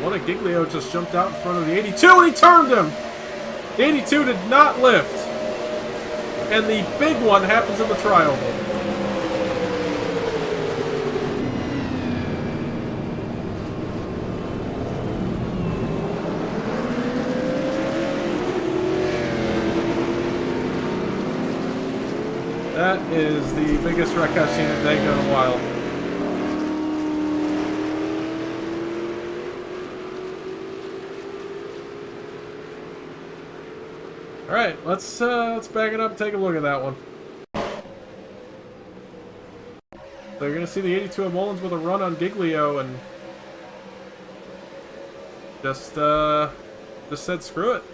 Speaker 1: What a Giglio just jumped out in front of the 82 and he turned him! The 82 did not lift. And the big one happens in the trial. That is the biggest wreck I've seen at Dega in a while. All right, let's back it up and take a look at that one. So you're gonna see the 82 of Mullins with a run on Giglio and just said screw it.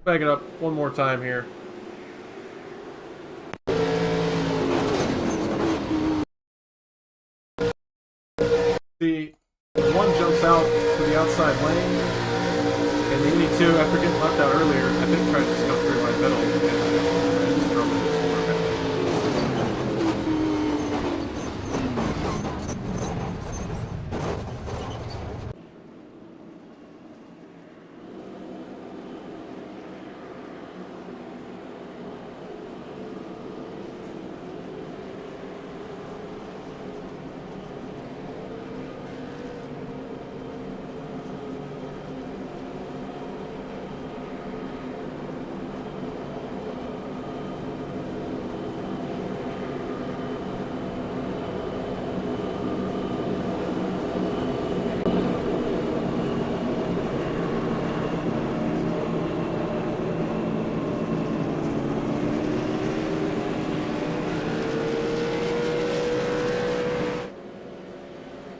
Speaker 1: Back it up one more time here. The one jumps out to the outside lane, and the 82, after getting left out earlier, I think tried to just go through my middle and just drove into the corner.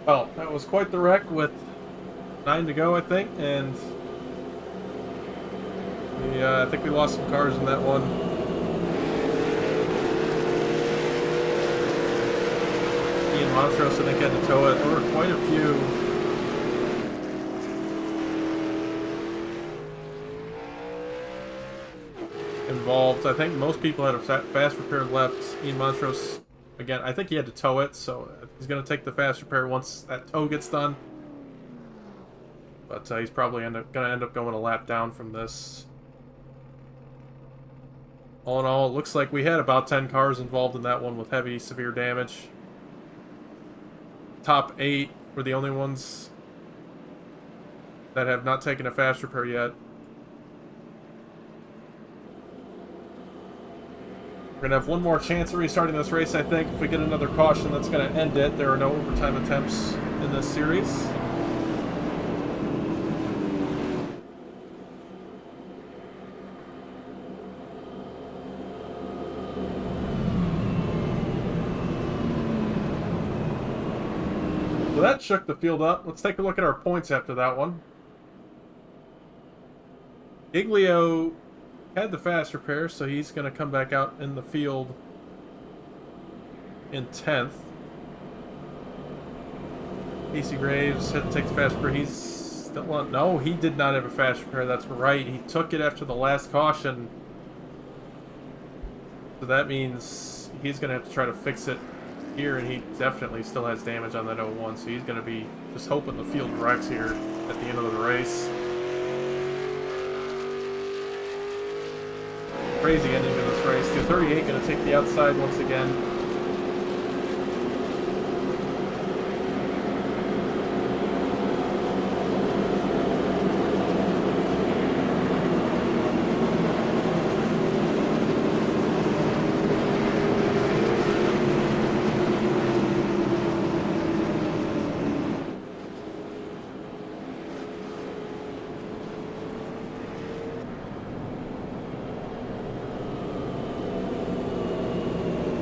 Speaker 1: Well, that was quite the wreck with 9 to go, I think, and I think we lost some cars in that one. Ian Montrose, I think, had to tow it. There were quite a few. Involved. I think most people had a fast repair left. Ian Montrose, again, I think he had to tow it, so he's going to take the fast repair once that tow gets done. But he's probably going to end up going a lap down from this. All in all, it looks like we had about 10 cars involved in that one with heavy, severe damage. Top 8 were the only ones that have not taken a fast repair yet. We're going to have one more chance at restarting this race, I think. If we get another caution, that's going to end it. There are no overtime attempts in this series. So that shook the field up. Let's take a look at our points after that one. Giglio had the fast repair, so he's going to come back out in the field in 10th. Casey Graves had to take the fast repair. He's still on. No, he did not have a fast repair. That's right. He took it after the last caution. So that means he's going to have to try to fix it here, and he definitely still has damage on that 01, so he's going to be just hoping the field wrecks here at the end of the race. Crazy ending to this race. The 38 going to take the outside once again.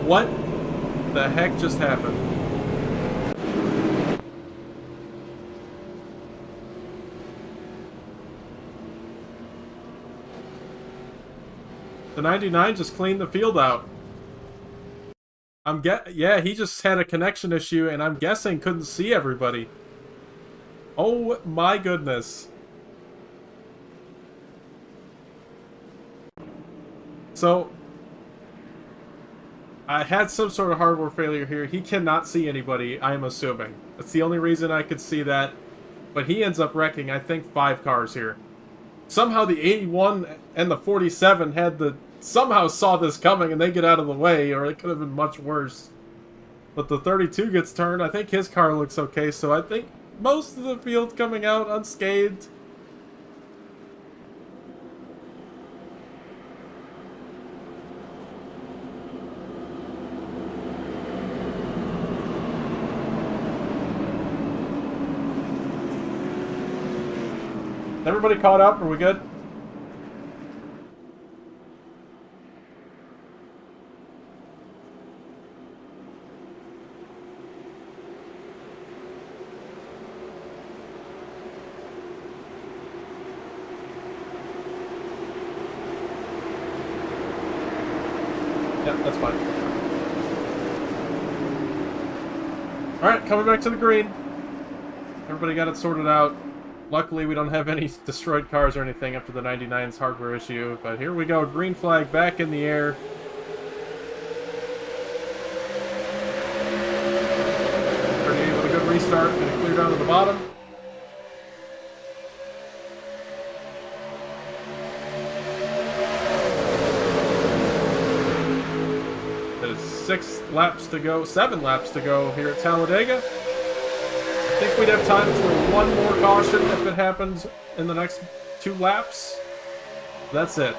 Speaker 1: What the heck just happened? The 99 just cleaned the field out. Yeah, he just had a connection issue, and I'm guessing couldn't see everybody. Oh my goodness. So I had some sort of hardware failure here. He cannot see anybody, I'm assuming. That's the only reason I could see that. But he ends up wrecking, I think, 5 cars here. somehow the 81 and the 47 somehow saw this coming and they get out of the way, or it could have been much worse. But the 32 gets turned. I think his car looks okay, so I think most of the field coming out unscathed. Everybody caught up? Are we good? Yep, that's fine. Alright, coming back to the green. Everybody got it sorted out. Luckily, we don't have any destroyed cars or anything after the 99's hardware issue. But here we go, green flag back in the air. Pretty with a good restart, gonna clear down to the bottom. There's 7 laps to go here at Talladega. I think we'd have time for one more caution if it happens in the next 2 laps. That's it.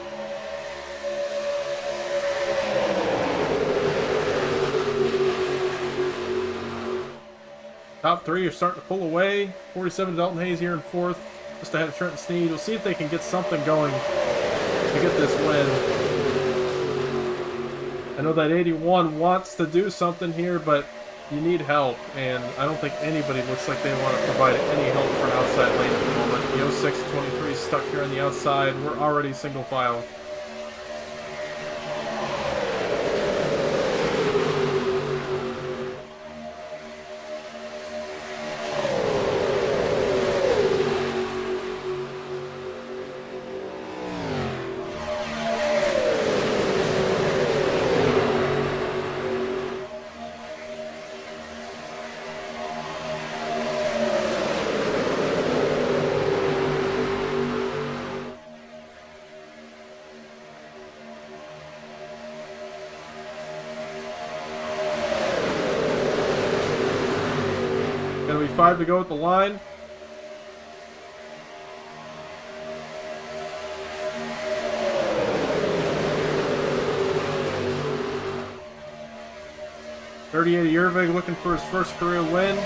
Speaker 1: Top 3 are starting to pull away. 47 Dalton Hayes here in 4th, just ahead of Trenton Sneed. We'll see if they can get something going to get this win. I know that 81 wants to do something here, but you need help, and I don't think anybody looks like they want to provide any help for an outside lane at the moment. The 06 23 is stuck here on the outside. We're already single file. Gonna be 5 to go at the line. .38 Yervig looking for his first career win.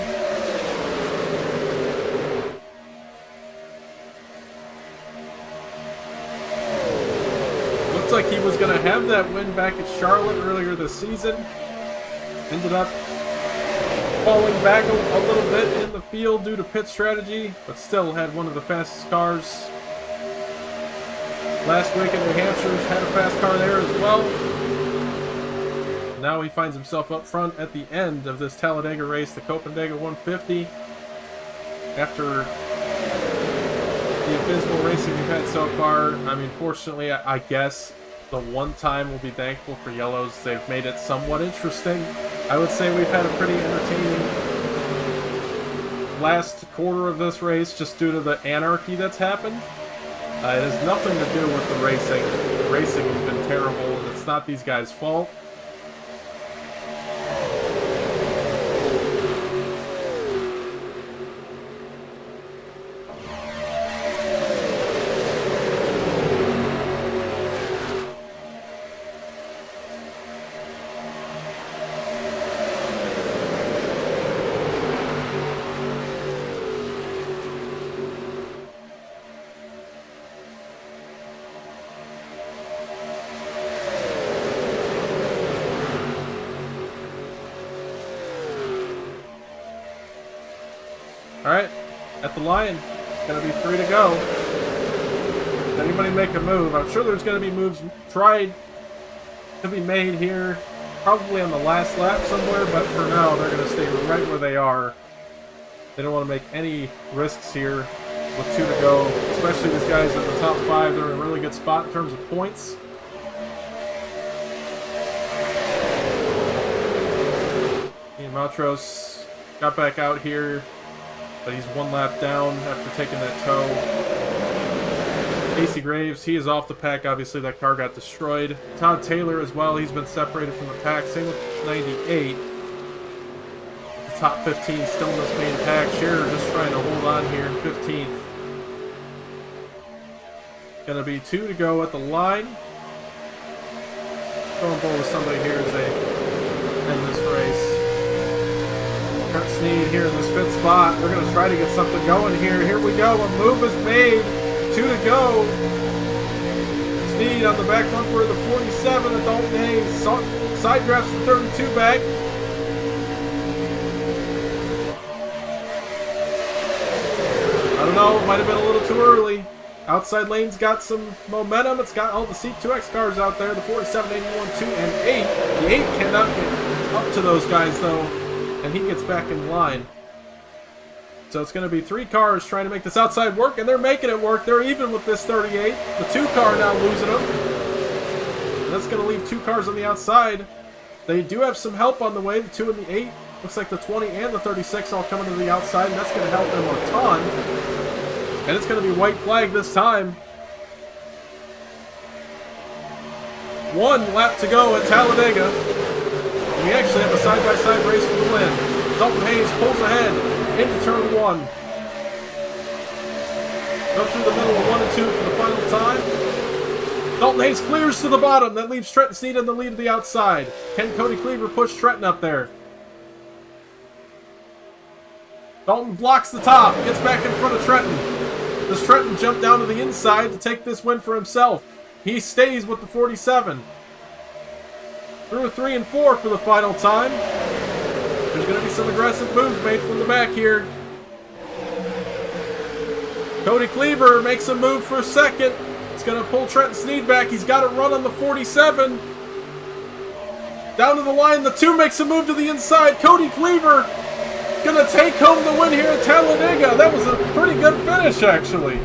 Speaker 1: Looks like he was going to have that win back at Charlotte earlier this season. Ended up falling back a little bit in the field due to pit strategy, but still had one of the fastest cars. Last week in New Hampshire, had a fast car there as well. Now he finds himself up front at the end of this Talladega race, the Copendega 150. After the abysmal racing we've had so far, I mean, fortunately, I guess the one time we'll be thankful for yellows. They've made it somewhat interesting. I would say we've had a pretty entertaining last quarter of this race just due to the anarchy that's happened. It has nothing to do with the racing. The racing has been terrible, and it's not these guys' fault. Alright, at the line, gonna be 3 to go. Does anybody make a move? I'm sure there's gonna be moves tried to be made here, probably on the last lap somewhere, but for now they're gonna stay right where they are. They don't want to make any risks here with 2 to go, especially these guys at the top 5. They're in a really good spot in terms of points. Ian Matros got back out here, but he's 1 lap down after taking that tow. Casey Graves, he is off the pack. Obviously, that car got destroyed. Todd Taylor as well. He's been separated from the pack. Same with 98. The top 15 still in this main pack. Scherer just trying to hold on here in 15th. Gonna be 2 to go at the line. Going bull with somebody here as they end this race. Kurt Sneed here in this 5th spot. They're gonna try to get something going here. Here we go. A move is made. 2 to go. Sneed on the back bumper of the 47 at Dalton Hayes. Side drafts the 32 back. I don't know. It might have been a little too early. Outside lane's got some momentum. It's got all the C2X cars out there. The 47, 81, 2, and 8. The 8 cannot get up to those guys, though. And he gets back in line. So it's going to be 3 cars trying to make this outside work, and they're making it work. They're even with this 38. The 2 car now losing them. And that's going to leave 2 cars on the outside. They do have some help on the way, the 2 and the 8. Looks like the 20 and the 36 all coming to the outside, and that's going to help them a ton. And it's going to be white flag this time. 1 lap to go at Talladega. We actually have a side-by-side race for the win. Dalton Hayes pulls ahead into turn 1. Go through the middle of 1 and 2 for the final time. Dalton Hayes clears to the bottom. That leaves Trenton Sneed in the lead of the outside. Can Cody Cleaver push Trenton up there? Dalton blocks the top. Gets back in front of Trenton. Does Trenton jump down to the inside to take this win for himself? He stays with the 47. Through 3 and 4 for the final time. There's going to be some aggressive moves made from the back here. Cody Cleaver makes a move for second. It's going to pull Trenton Sneed back. He's got to run on the 47. Down to the line. The 2 makes a move to the inside. Cody Cleaver going to take home the win here at Talladega. That was a pretty good finish, actually.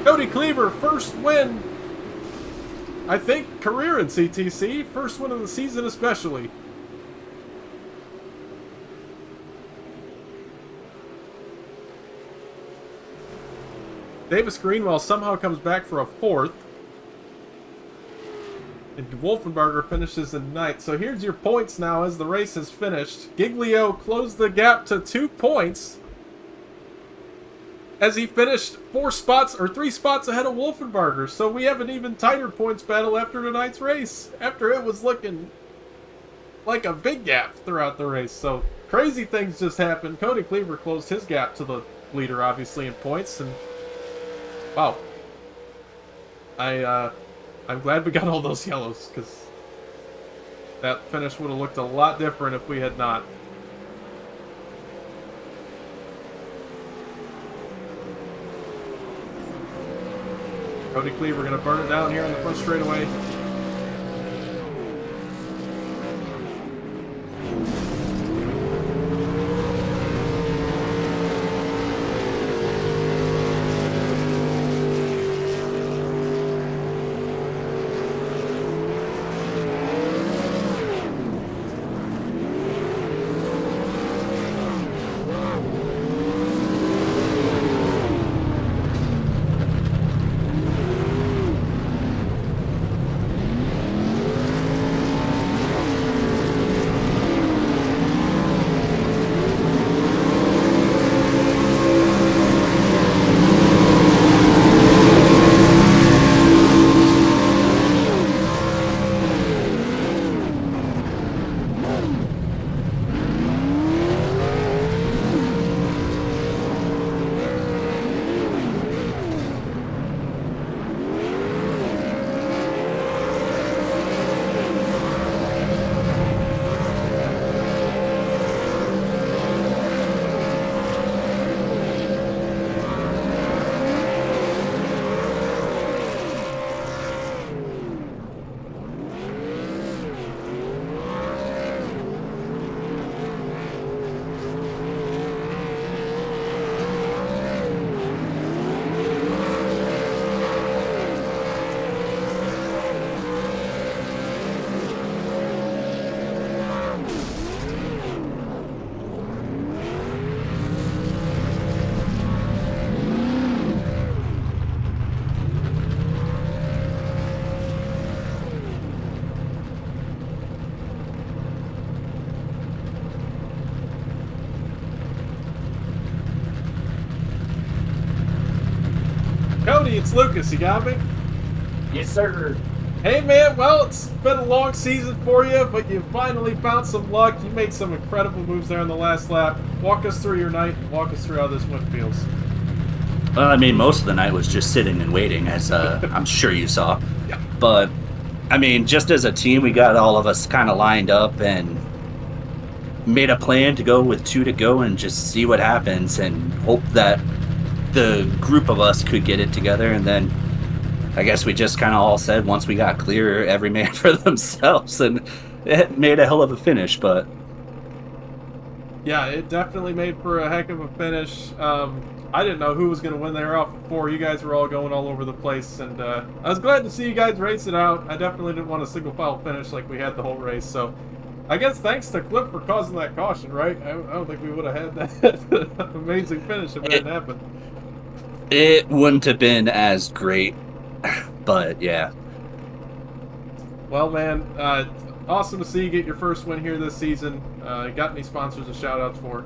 Speaker 1: Cody Cleaver, first win, I think, career in CTC. First win of the season especially. Davis Greenwell somehow comes back for a 4th. And Wolfenbarger finishes in 9th. So here's your points now as the race is finished. Giglio closed the gap to 2 points as he finished 3 spots ahead of Wolfenbarger. So we have an even tighter points battle after tonight's race, after it was looking like a big gap throughout the race. So crazy things just happened. Cody Cleaver closed his gap to the leader, obviously, in points, and wow. I'm glad we got all those yellows, because that finish would have looked a lot different if we had not. Cody Cleaver going to burn it down here on the front straightaway. it's Lucas. You got me?
Speaker 4: Yes, sir.
Speaker 1: Hey, man. Well, it's been a long season for you, but you finally found some luck. You made some incredible moves there on the last lap. Walk us through your night. Walk us through how this win feels.
Speaker 4: Well, I mean, most of the night was just sitting and waiting, as I'm sure you saw.
Speaker 1: Yeah.
Speaker 4: But, I mean, just as a team, we got all of us kind of lined up and made a plan to go with 2 to go and just see what happens and hope that the group of us could get it together. And then I guess we just kind of all said once we got clear, every man for themselves, and it made a hell of a finish. But
Speaker 1: yeah, it definitely made for a heck of a finish. I didn't know who was going to win there off before. You guys were all going all over the place, and I was glad to see you guys race it out. I definitely didn't want a single file finish like we had the whole race, so I guess thanks to Cliff for causing that caution, right? I don't think we would have had that amazing finish if it hadn't happened.
Speaker 4: it wouldn't have been as great, but yeah.
Speaker 1: Well, man, awesome to see you get your first win here this season. Got any sponsors or shout-outs for?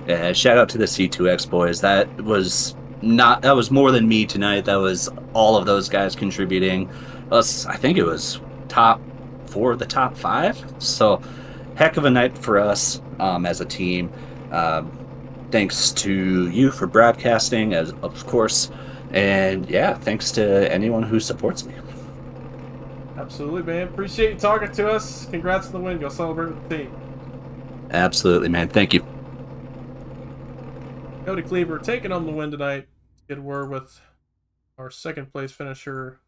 Speaker 4: Yeah, shout out to the C2X boys. That was more than me tonight. That was all of those guys contributing. Us, I think it was top 4 of the top 5. So, heck of a night for us as a team. Thanks to you for broadcasting, as of course, and yeah, thanks to anyone who supports me.
Speaker 1: Absolutely, man. Appreciate you talking to us. Congrats on the win. Go celebrate with the team.
Speaker 4: Absolutely, man. Thank you.
Speaker 1: Cody Cleaver taking home the win tonight. Get a word with our second place finisher,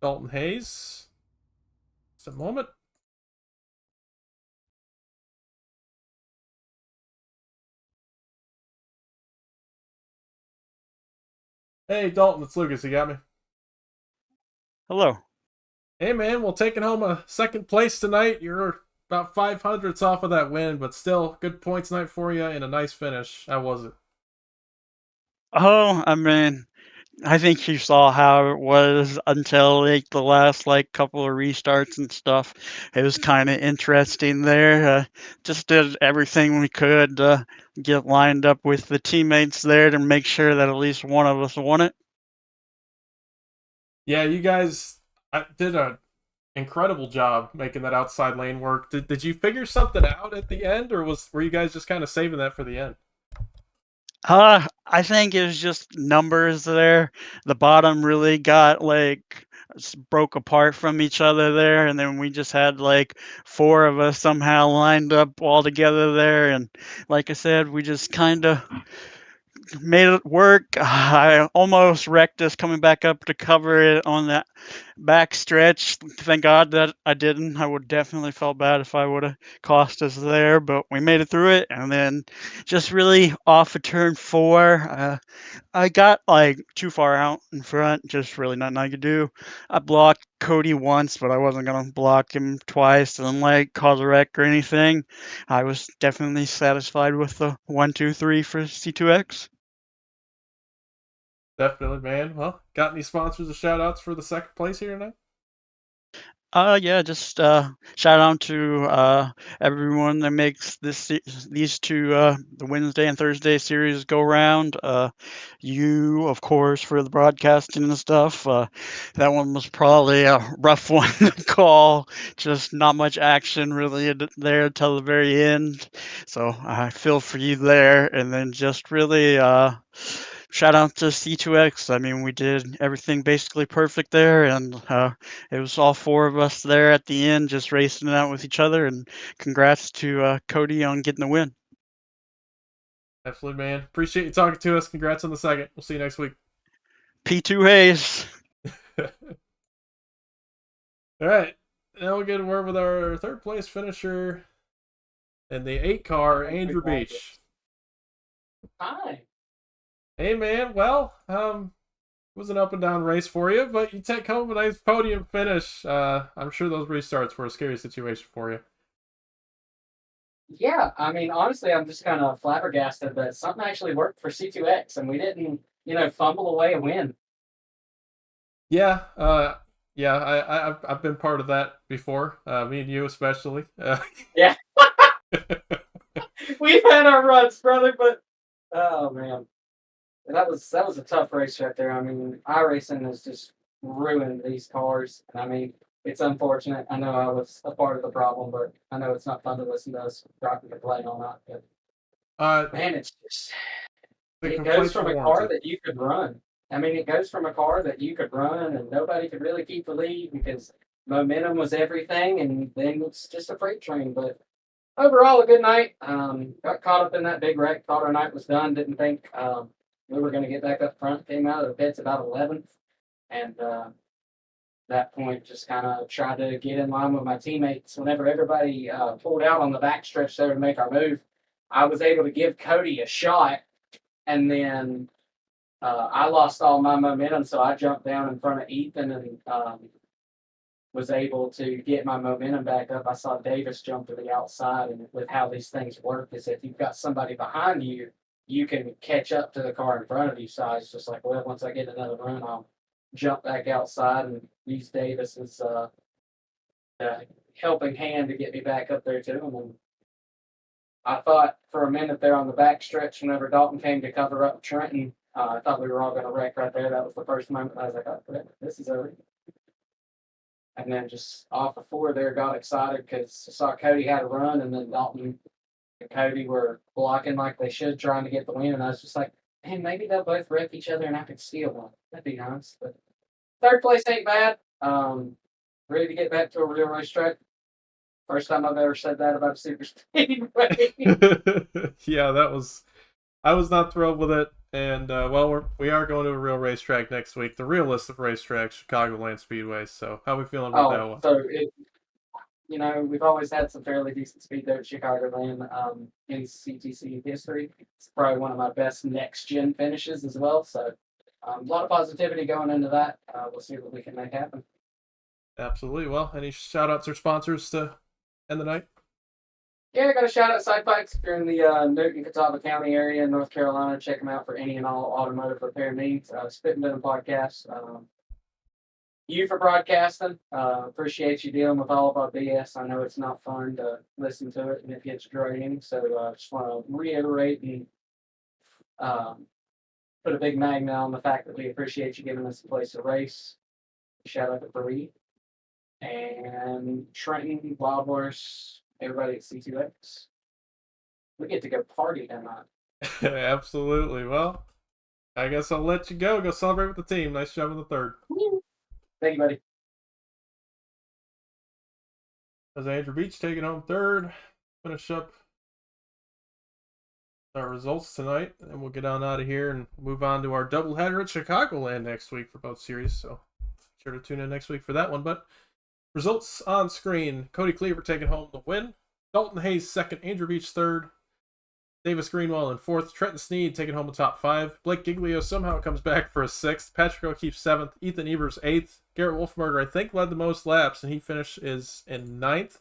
Speaker 1: Dalton Hayes. Just a moment. Hey, Dalton, it's Lucas. You got me?
Speaker 5: Hello.
Speaker 1: Hey, man. Well, taking home a second place tonight. You're about 500ths off of that win, but still good points night for you and a nice finish. How was it?
Speaker 5: Oh, I mean, I think you saw how it was until like the last like couple of restarts and stuff. It was kind of interesting there. Just did everything we could to get lined up with the teammates there to make sure that at least one of us won it.
Speaker 1: Yeah, you guys did an incredible job making that outside lane work. Did you figure something out at the end, or were you guys just kind of saving that for the end?
Speaker 5: I think it was just numbers there. The bottom really got like broke apart from each other there, and then we just had like 4 of us somehow lined up all together there, and like I said, we just kind of made it work. I almost wrecked us coming back up to cover it on that back stretch. Thank God that I didn't. I would definitely felt bad if I would have cost us there, but we made it through it. And then just really off of turn 4, I got like too far out in front, just really nothing I could do. I blocked Cody once, but I wasn't gonna block him twice and like cause a wreck or anything. I was definitely satisfied with the 1, 2, 3 for C2X.
Speaker 1: Definitely, man. Well, got any sponsors or shout outs for the second place here tonight?
Speaker 5: Yeah, just shout out to everyone that makes these 2 the Wednesday and Thursday series go round. You, of course, for the broadcasting and stuff. That one was probably a rough one to call. Just not much action really there till the very end. So I feel for you there, and then just really shout out to C2X. I mean, we did everything basically perfect there, and it was all 4 of us there at the end, just racing it out with each other. And congrats to Cody on getting the win.
Speaker 1: Absolutely, man. Appreciate you talking to us. Congrats on the second. We'll see you next week.
Speaker 5: P2 Hayes.
Speaker 1: All right. Now we'll get a word with our third place finisher in the 8 car, Andrew Beach.
Speaker 6: Hi.
Speaker 1: Hey, man. Well, it was an up and down race for you, but you take home a nice podium finish. I'm sure those restarts were a scary situation for you.
Speaker 6: Yeah, I mean, honestly, I'm just kind of flabbergasted that something actually worked for C2X and we didn't, fumble away a win.
Speaker 1: Yeah, I've been part of that before. Me and you especially.
Speaker 6: Yeah. We've had our runs, brother, but oh man. that was a tough race right there. I mean, iRacing has just ruined these cars. And I mean, it's unfortunate. I know I was a part of the problem, but I know it's not fun to listen to us rock and complain all night. But man, it's just it goes from a car that you could run. I mean, it goes from a car that you could run and nobody could really keep the lead because momentum was everything, and then it's just a freight train. But overall, a good night. Got caught up in that big wreck. Thought our night was done. Didn't think we were going to get back up front. Came out of the pits about 11th, and that point just kind of tried to get in line with my teammates. Whenever everybody pulled out on the backstretch there to make our move, I was able to give Cody a shot, and then I lost all my momentum, so I jumped down in front of Ethan and was able to get my momentum back up. I saw Davis jump to the outside, and with how these things work is if you've got somebody behind you, you can catch up to the car in front of you. So I was just like, well, once I get another run, I'll jump back outside and use Davis as helping hand to get me back up there too. And then I thought for a minute there on the back stretch, whenever Dalton came to cover up Trenton, I thought we were all going to wreck right there. That was the first moment I was like, oh, this is over. And then just off the 4 there, got excited because I saw Cody had a run, and then Dalton and Cody were blocking like they should, trying to get the win. And I was just like, man, maybe they'll both wreck each other and I could steal one. That'd be nice. But third place ain't bad. Ready to get back to a real racetrack. First time I've ever said that about a super speedway.
Speaker 1: Yeah, I was not thrilled with it. And well, we are going to a real racetrack next week, the realest of racetracks, Chicagoland Speedway. So how are we feeling about that one?
Speaker 6: So we've always had some fairly decent speed there at Chicagoland in CTC history. It's probably one of my best next gen finishes as well. So a lot of positivity going into that. We'll see what we can make happen.
Speaker 1: Absolutely. Well, any shout outs or sponsors to end the night?
Speaker 6: Yeah, I got a shout out Side Bikes. If you're in the Newton, Catawba County area in North Carolina, check them out for any and all automotive repair needs. Spitting Venom Podcast. You for broadcasting. Appreciate you dealing with all of our BS. I know it's not fun to listen to it and it gets draining. So I just want to reiterate and put a big magnet on the fact that we appreciate you giving us a place to race. Shout out to Bree and Trenton, Wild Horse, everybody at C2X. We get to go party tonight.
Speaker 1: Absolutely. Well, I guess I'll let you go. Go celebrate with the team. Nice job in the third.
Speaker 6: Thank you, buddy.
Speaker 1: As Andrew Beach taking home third. Finish up our results tonight, and we'll get on out of here and move on to our doubleheader at Chicagoland next week for both series. So sure to tune in next week for that one. But results on screen: Cody Cleaver taking home the win. Dalton Hayes second. Andrew Beach third. Davis Greenwell in fourth. Trenton Sneed taking home the top 5. Blake Giglio somehow comes back for a 6th. Patrick O'Keefe 7th. Ethan Evers 8th. Garrett Wolfberger, I think, led the most laps, and he finishes in 9th.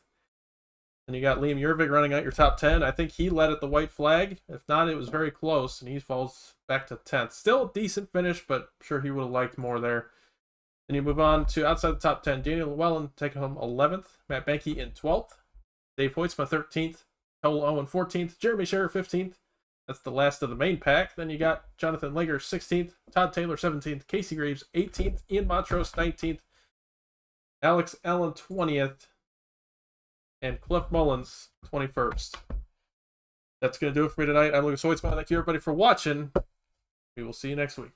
Speaker 1: And you got Liam Jurvig running out your top 10. I think he led at the white flag. If not, it was very close, and he falls back to 10th. Still a decent finish, but I'm sure he would have liked more there. Then you move on to outside the top 10. Daniel Llewellyn taking home 11th. Matt Benke in 12th. Dave Hoytsma 13th. Cole Owen 14th, Jeremy Scherer 15th. That's the last of the main pack. Then you got Jonathan Lager 16th, Todd Taylor 17th, Casey Graves 18th, Ian Montrose 19th, Alex Allen 20th, and Cliff Mullins 21st. That's going to do it for me tonight. I'm Lucas Hoytsman. Thank you everybody for watching. We will see you next week.